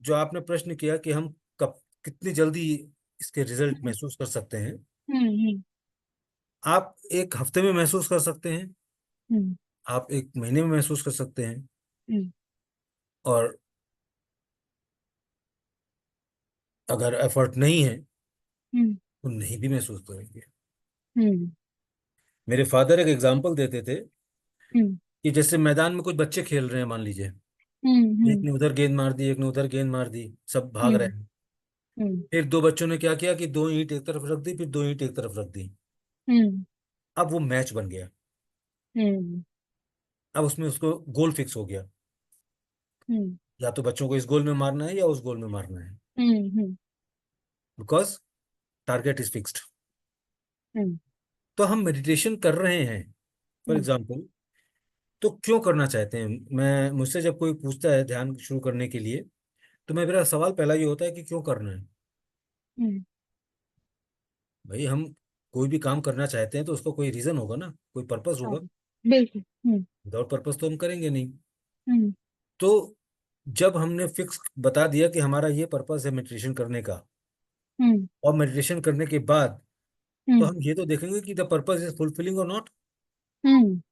जो आपने प्रश्न किया कि हम कब कितनी जल्दी इसके रिजल्ट महसूस कर सकते हैं, हम्म। आप एक हफ्ते में महसूस कर सकते हैं, हम्म। आप एक महीने में महसूस कर सकते हैं, हम्म। और अगर एफर्ट नहीं है हम्म। तो नहीं भी महसूस करेंगे। हम्म। मेरे फादर एक एग्जाम्पल देते थे हम्म। कि जैसे मैदान में कुछ बच्चे खेल रहे हैं, मान लीजिए एक हम्म। ने उधर गेंद मार दी, एक ने उधर गेंद मार दी, सब भाग रहे हम्म। हैं। हम्म। फिर दो बच्चों ने क्या किया कि दो ईंट एक तरफ रख दी, फिर दो ईंट एक तरफ रख दी। हम्म। अब वो मैच बन गया। हम्म। अब उसमें उसको गोल फिक्स हो गया, हम्म। या तो बच्चों को इस गोल में मारना है या उस गोल में मारना है, hmm. Because target is fixed. Hmm. तो हम मेडिटेशन कर रहे हैं, फॉर हम्म। एग्जाम्पल, तो क्यों करना चाहते हैं। मैं मुझसे जब कोई पूछता है ध्यान शुरू करने के लिए, तो मैं मेरा सवाल पहला ये होता है कि क्यों करना है। हम्म। भाई हम कोई भी काम करना चाहते हैं तो उसका कोई रीजन होगा ना, कोई पर्पस हाँ, होगा। बिल्कुल। हम्म। विदाउट पर्पस तो हम करेंगे नहीं। हम्म। तो जब हमने फिक्स बता दिया कि हमारा ये पर्पस है मेडिटेशन करने का, हम्म। और मेडिटेशन करने के बाद तो हम्म। हम ये तो देखेंगे कि द पर्पस इज फुलफिलिंग और नॉट। हम्म।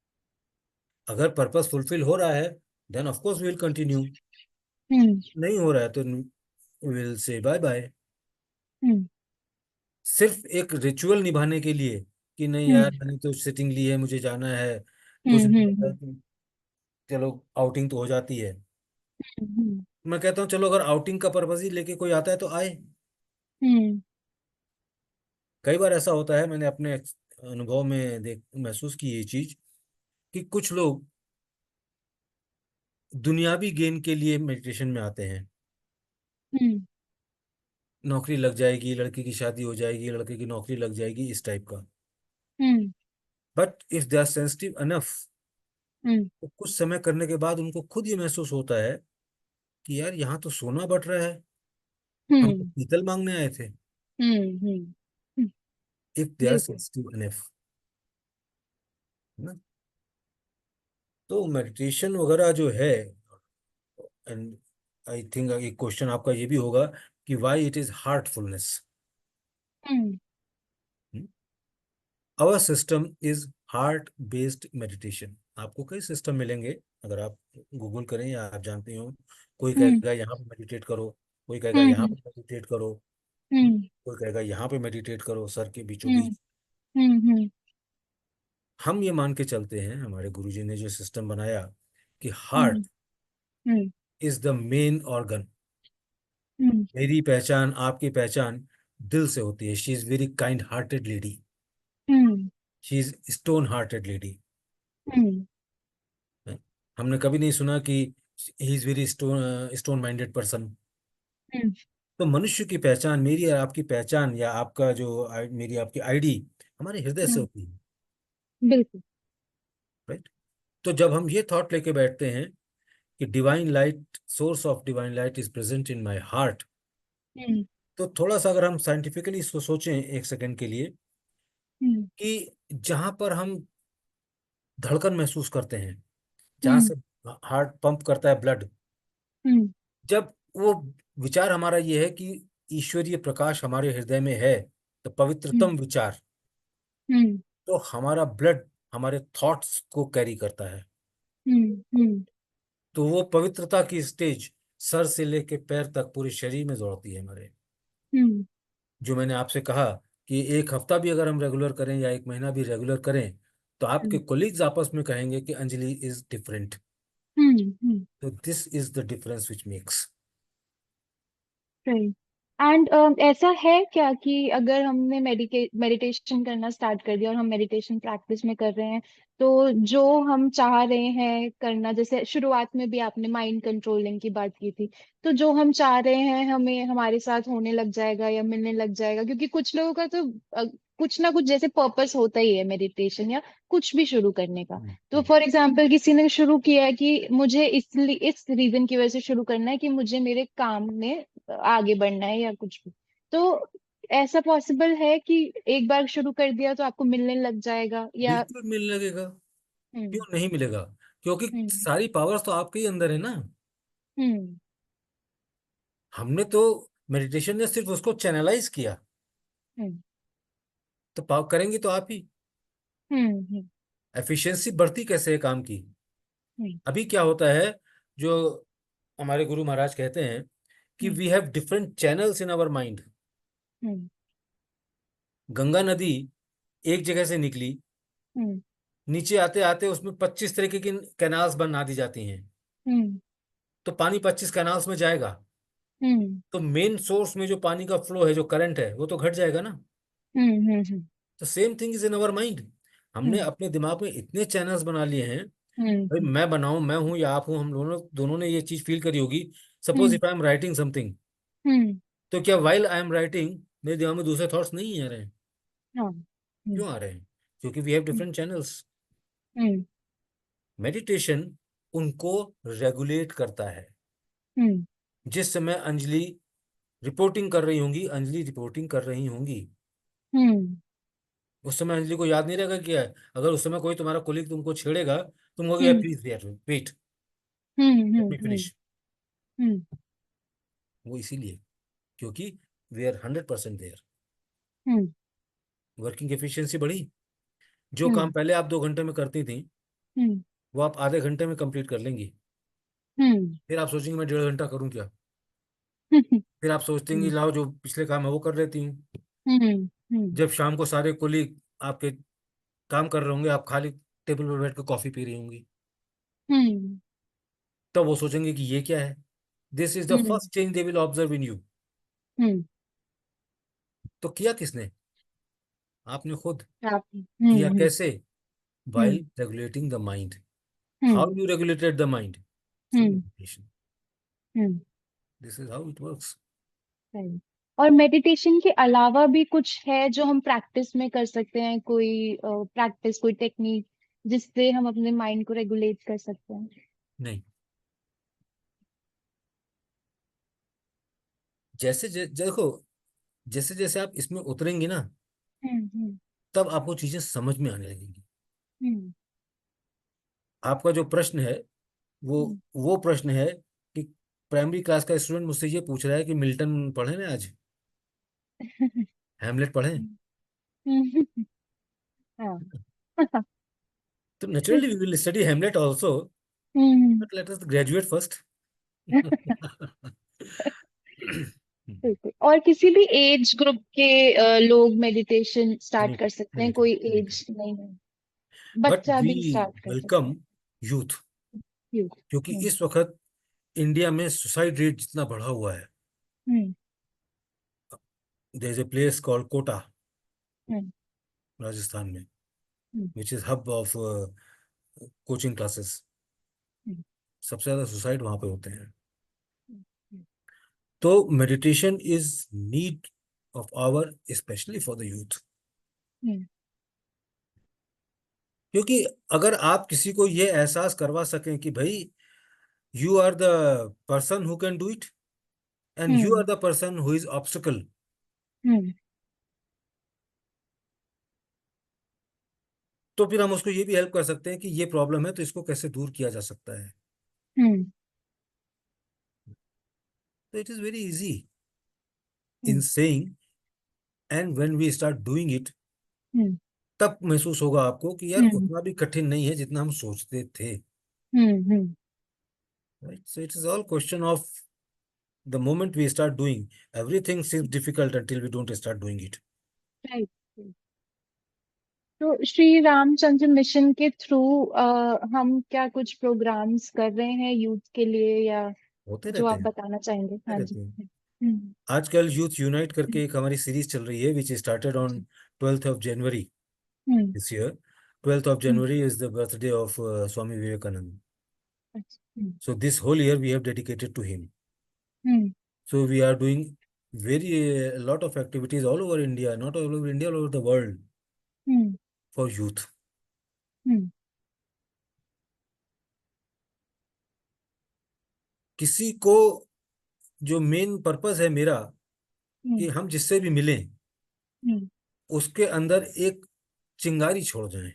अगर पर्पस फुलफिल हो रहा है then of course we will continue, hmm. नहीं हो रहा है तो विल से बाय बाय। हम्म। सिर्फ एक रिचुअल निभाने के लिए कि नहीं हम्म। यार मैंने तो सिटिंग ली है, मुझे जाना है, कुछ हम्म। नहीं हम्म। पता है, तो चलो आउटिंग तो हो जाती है। हम्म। मैं कहता हूँ चलो अगर आउटिंग का पर्पस ही लेके कोई आता है तो आए। हम्म। कई बार ऐसा होता है, मैंने अपने अनुभव में देख महसूस की ये चीज कि कुछ लोग दुनियावी गेन के लिए मेडिटेशन में आते हैं। हम्म। नौकरी लग जाएगी, लड़की की शादी हो जाएगी, लड़के की नौकरी लग जाएगी, इस टाइप का। हम्म। But if they are sensitive enough, hmm. तो कुछ समय करने के बाद उनको खुद ये महसूस होता है कि यार यहाँ तो सोना बट रहा है, हम तो हम्म। पीतल मांगने आए थे। हम्म। हम्म। हम्म। इफ दे आर बिल्कुल। Sensitive enough. है ना। तो मेडिटेशन वगैरह जो है, एंड आई थिंक एक क्वेश्चन आपका ये भी होगा कि why it is heartfulness. Hmm our system is heart based meditation. आपको कई सिस्टम मिलेंगे, अगर आप गूगल करें या आप जानते हो। कोई हम्म कहेगा यहाँ पे मेडिटेट करो, कोई कहेगा यहाँ हम्म पे मेडिटेट करो, हम्म कोई कहेगा यहाँ पे मेडिटेट करो सर के बीचों हम्म बीच। हम्म हम ये मान के चलते हैं, हमारे गुरुजी ने जो सिस्टम बनाया, कि hmm heart hmm is the main organ. Hmm मेरी पहचान, आपकी पहचान दिल से होती है। She is very kind hearted lady, hmm she is stone hearted lady. Hmm हमने कभी नहीं सुना कि he is very stone minded person. Hmm तो मनुष्य की पहचान, मेरी और आपकी पहचान, या आपका जो मेरी आपकी आईडी हमारे हृदय से हम्म, होती है। बिल्कुल। राइट। तो जब हम ये थॉट लेके बैठते हैं कि divine light, source of divine light is present in my heart, hmm तो थोड़ा सा अगर हम साइंटिफिकली इसको सोचें एक सेकंड के लिए, हम्म कि जहां पर हम धड़कन महसूस करते हैं, जहां हम्म से हार्ट पंप करता है ब्लड, हम्म जब वो विचार हमारा ये है कि ईश्वरीय प्रकाश हमारे हृदय में है, तो हम्म पवित्रतम विचार, हम्म तो हमारा ब्लड हमारे थॉट्स को कैरी करता है। हम्म तो वो पवित्रता की स्टेज सर से लेके पैर तक पूरे शरीर में दौड़ती है हमारे। हम्म जो मैंने आपसे कहा कि एक हफ्ता भी अगर हम रेगुलर करें या एक महीना भी रेगुलर करें, तो आपके हम्म कोलीग्स आपस में कहेंगे कि अंजलि इज डिफरेंट। हम्म तो this is the difference which makes. सही। एंड ऐसा है क्या कि अगर हमने मेडिटेशन करना स्टार्ट कर दिया और हम मेडिटेशन प्रैक्टिस में कर रहे हैं, तो जो हम चाह रहे हैं करना, जैसे शुरुआत में भी आपने माइंड कंट्रोलिंग की बात की थी, तो जो हम चाह रहे हैं हमें हमारे साथ होने लग जाएगा या मिलने लग जाएगा? क्योंकि कुछ लोगों का तो कुछ ना कुछ जैसे पर्पस होता ही है मेडिटेशन या कुछ भी शुरू करने का। तो फॉर एग्जाम्पल किसी ने शुरू किया है कि मुझे इस रीजन की वजह से शुरू करना है कि मुझे मेरे काम में आगे बढ़ना है या कुछ भी, तो ऐसा पॉसिबल है कि एक बार शुरू कर दिया तो आपको मिलने लग जाएगा या? बिल्कुल मिलने लगेगा। हम्म क्यों नहीं मिलेगा? क्योंकि हम्म सारी पावर्स तो आपके ही अंदर है ना। हम्म हमने तो, मेडिटेशन ने सिर्फ उसको चैनलाइज किया। हम्म तो पाव करेंगी तो आप ही। हम्म एफिशिएंसी बढ़ती कैसे है काम की? हम्म अभी क्या होता है, जो हमारे गुरु महाराज कहते हैं कि hmm we have different channels in our mind. Hmm Ganga नदी एक जगह से निकली, हम्म नीचे आते आते उसमें 25 तरीके की कैनाल्स बना दी जाती हैं। हम्म तो पानी 25 कैनाल्स में जाएगा, हम्म तो मेन सोर्स में जो पानी का फ्लो है, जो करंट है, वो तो घट जाएगा ना। हम्म तो same thing is in our mind. हमने हम्म अपने दिमाग में इतने चैनल्स बना लिए हैं। भाई हम्म मैं बनाऊं, मैं हूं या आप हूं, हम दोनों दोनों ने ये चीज फील करी होगी। Suppose hmm if I am writing something, hmm तो क्या वाइल आई एम राइटिंग मेरे दिमाग में दूसरे थॉट्स नहीं आ रहे हैं? हाँ क्यों आ रहे हैं? क्योंकि we have different channels. Hmm meditation उनको रेगुलेट करता है। हम्म जिस समय अंजलि रिपोर्टिंग कर रही होंगी, अंजलि रिपोर्टिंग कर रही होंगी, हम्म उस समय अंजलि को याद नहीं रहेगा क्या है। अगर उस समय कोई तुम्हारा कोलीग तुमको छेड़ेगा, तुम कहोगे यार hmm please wait wait, hmm let hmm me hmm finish. Hmm वो इसीलिए, क्योंकि we are 100% there. Hmm working efficiency बढ़ी। जो काम हम्म पहले आप 2 घंटे में करती थी, हम्म वो आप आधे घंटे में कंप्लीट कर लेंगी। हम्म फिर आप सोचेंगे मैं 1.5 घंटा करूँ क्या। हम्म फिर आप सोचते हैं कि लाओ जो पिछले काम है वो कर लेती हूँ। हम्म हम्म जब शाम को सारे कोलीग आपके काम कर रहे होंगे, आप खाली टेबल पर बैठ कर कॉफी पी रही होंगी, हम्म तब वो सोचेंगे कि ये क्या है। This is the hmm first change they will observe in you. Hmm तो किया किसने? आपने खुद। आप किया कैसे? Hmm by regulating the mind. How hmm you regulated the mind? Through hmm meditation. Hmm this is how it works. सही। और मेडिटेशन के अलावा भी कुछ है जो हम प्रैक्टिस में कर सकते हैं? कोई प्रैक्टिस, कोई टेक्निक जिससे हम अपने माइंड को रेगुलेट कर सकते हैं? नहीं, देखो, जैसे जैसे आप इसमें उतरेंगे ना, हम्म तब आपको चीजें समझ में आने लगेंगी। हम्म आपका जो प्रश्न है वो हम्म। वो प्रश्न है कि प्राइमरी क्लास का स्टूडेंट मुझसे ये पूछ रहा है कि मिल्टन पढ़े ना आज, हैमलेट पढ़े। हाँ। तो naturally we will study Hamlet also, hmm. But let us graduate first. बिल्कुल। और किसी भी एज ग्रुप के लोग मेडिटेशन स्टार्ट एनी कर सकते हैं, एनीथिंग कोई एनीथिंग। एज नहीं है। बट बच्चा वी भी स्टार्ट कर सकता वेलकम है। Youth, you. क्योंकि हम्म। इस वक्त इंडिया में सुसाइड रेट जितना बढ़ा हुआ है। Hmm. There is a place called Kota, hmm. Rajasthan में, hmm. Which is hub of coaching classes. Hmm. सबसे ज्यादा सुसाइड वहां पे होते हैं। हम्म। तो meditation is need of hour, specially for the youth. Hmm. क्योंकि अगर आप किसी को ये एहसास करवा सकें कि भाई you are the person who can do it and you are hmm. The person who is obstacle, hmm. तो फिर हम उसको ये भी हेल्प कर सकते हैं कि ये प्रॉब्लम है तो इसको कैसे दूर किया जा सकता है। हम्म। तो it is very easy in hmm. Saying, and when we start doing it, hmm. तब महसूस होगा आपको कि यार हम्म। उतना भी कठिन नहीं है जितना हम सोचते थे। हम्म। Hmm. Right, so it is all question of the moment we start doing, everything seems difficult until we don't start doing it. Right. तो श्री रामचंद्र मिशन के थ्रू हम क्या कुछ प्रोग्राम्स कर रहे हैं यूथ के लिए, या होते जो रहते आप हैं, बताना चाहेंगे? होते हाँ जी। रहते हैं। हम्म। आजकल यूथ यूनाइट करके एक हमारी सीरीज चल रही है which started on 12th of January hmm. This year. 12th of hmm. January is the birthday of Swami Vivekananda. अच्छा। Hmm. So this whole year we have dedicated to him. Hmm. So we are doing very a lot of activities all over India, not all over India, all over the world hmm. for youth. हम्म। किसी को, जो main purpose है मेरा, कि हम्म। हम जिससे भी मिलें हम्म। उसके अंदर एक चिंगारी छोड़ जाएं,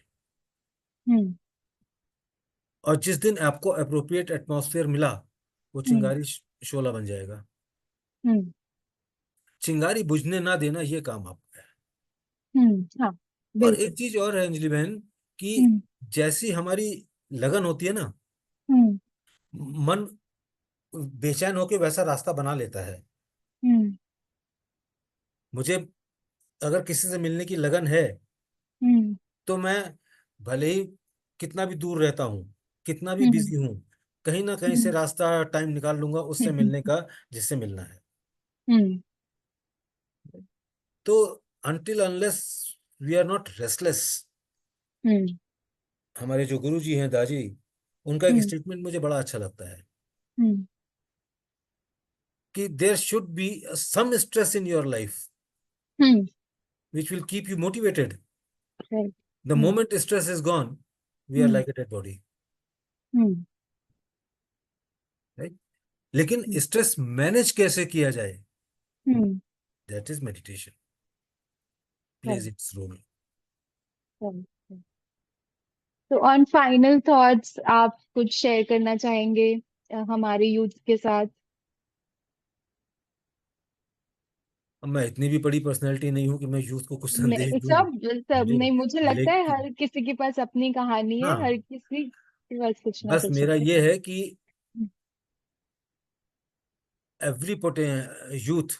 हम्म। और जिस दिन आपको अप्रोप्रिएट एटमॉस्फेयर मिला वो हम्म। चिंगारी शोला बन जाएगा। हम्म। चिंगारी बुझने ना देना, ये काम आपका है। हाँ। और एक बिल्कुल। चीज और है अंजलि बहन, कि हम्म। जैसी हमारी लगन होती है ना, हम्म। मन बेचैन होके वैसा रास्ता बना लेता है। हम्म। मुझे अगर किसी से मिलने की लगन है हम्म। तो मैं भले ही कितना भी दूर रहता हूँ, कितना भी हम्म। बिजी हूँ, कहीं ना कहीं से हम्म। रास्ता टाइम निकाल लूंगा उससे मिलने का जिससे मिलना है। हम्म। तो until unless we are not restless, hmm. हमारे जो गुरु जी हैं दाजी, उनका एक हम्म। स्टेटमेंट मुझे बड़ा अच्छा लगता है हम्म। कि there should be some stress in your life hmm. Which will keep you motivated. Right. The hmm. Moment stress is gone, we are hmm. Like a dead body. Hmm. Right, लेकिन stress manage कैसे किया जाए, hmm. That is meditation plays right. Its role. Right. तो on final thoughts आप कुछ share करना चाहेंगे हमारे यूथ के साथ? अब मैं इतनी भी बड़ी पर्सनैलिटी नहीं हूं कि मैं यूथ को कुछ संदेश नहीं, दूं, सब नहीं, मुझे लगता है लेकिन हर किसी के पास अपनी कहानी है, हाँ, हर किसी के पास कुछ ना बस कुछ मेरा है। ये है कि every youth,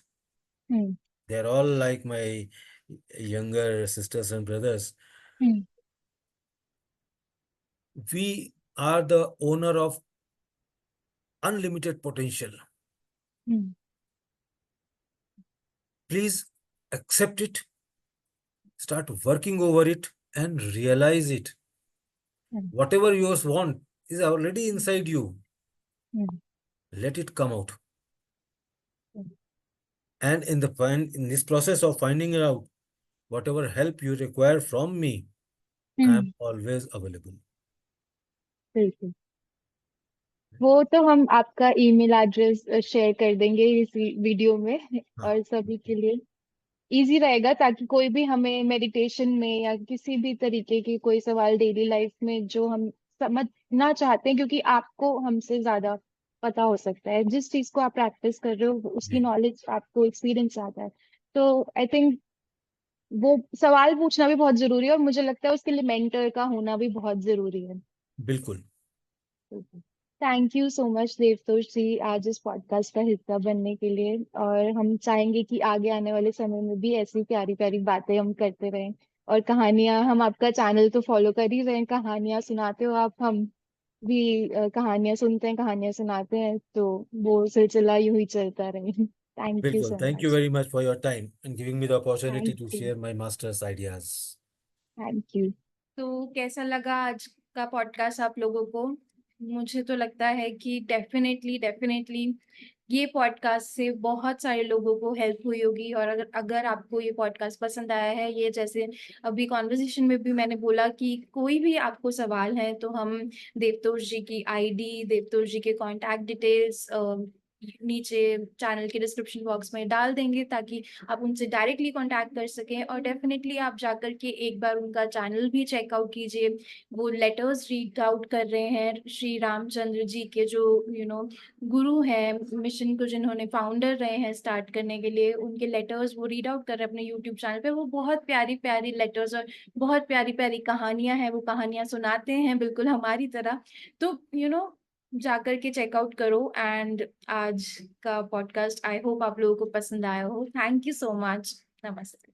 hmm. they are all like my younger sisters and brothers. Hmm. We are the owner of unlimited potential. Hmm. Please accept it, start working over it, and realize it. Hmm. Whatever you want is already inside you. Hmm. Let it come out. Hmm. And in this process of finding it out, whatever help you require from me, I am hmm. always available. बिल्कुल। वो तो हम आपका email address share कर देंगे इस video में, हाँ, और सभी के लिए इजी रहेगा, ताकि कोई भी हमें मेडिटेशन में या किसी भी तरीके की कोई सवाल डेली लाइफ में जो हम समझना चाहते हैं, क्योंकि आपको हमसे ज्यादा पता हो सकता है। जिस चीज को आप प्रैक्टिस कर रहे हो उसकी जी नॉलेज आपको एक्सपीरियंस आता है। तो आई थिंक वो सवाल पूछना भी बहुत जरूरी है, और मुझे लगता है उसके लिए मेंटर का होना भी बहुत जरूरी है। बिल्कुल। थैंक यू सो मच देवतोष जी, आज इस पॉडकास्ट का हिस्सा बनने के लिए। और हम चाहेंगे कि आगे आने वाले समय में भी ऐसी प्यारी प्यारी बातें हम करते रहें। और कहानियां, हम आपका चैनल तो फॉलो कर ही रहे हैं, कहानियां सुनाते हो आप, हम भी कहानियां सुनते हैं, कहानियां सुनाते हैं, तो वो सिलसिला यूं ही चलता रहे। थैंक यू बिल्कुल, so thank you much. Very much for your time and giving me the opportunity thank to you. Share my masters ideas. Thank you. तो कैसा लगा आज का पॉडकास्ट आप लोगों को? मुझे तो लगता है कि डेफिनेटली डेफिनेटली ये पॉडकास्ट से बहुत सारे लोगों को हेल्प हुई होगी। और अगर अगर आपको ये पॉडकास्ट पसंद आया है, ये जैसे अभी कॉन्वर्सेशन में भी मैंने बोला कि कोई भी आपको सवाल है तो हम देवतोष जी की आईडी, देवतोष जी के कॉन्टैक्ट डिटेल्स नीचे चैनल के डिस्क्रिप्शन बॉक्स में डाल देंगे, ताकि आप उनसे डायरेक्टली कांटेक्ट कर सकें। और डेफिनेटली आप जाकर के एक बार उनका चैनल भी चेकआउट कीजिए। वो लेटर्स रीड आउट कर रहे हैं श्री रामचंद्र जी के, जो गुरु हैं मिशन को, जिन्होंने फाउंडर रहे हैं स्टार्ट करने के लिए, उनके लेटर्स वो रीड आउट कर रहे हैं अपने यूट्यूब चैनल पे। वो बहुत प्यारी प्यारी लेटर्स और बहुत प्यारी प्यारी कहानियां हैं, वो कहानियां सुनाते हैं बिल्कुल हमारी तरह। तो जाकर के चेकआउट करो। एंड आज का पॉडकास्ट आई होप आप लोगों को पसंद आया हो। Thank you so much. नमस्ते।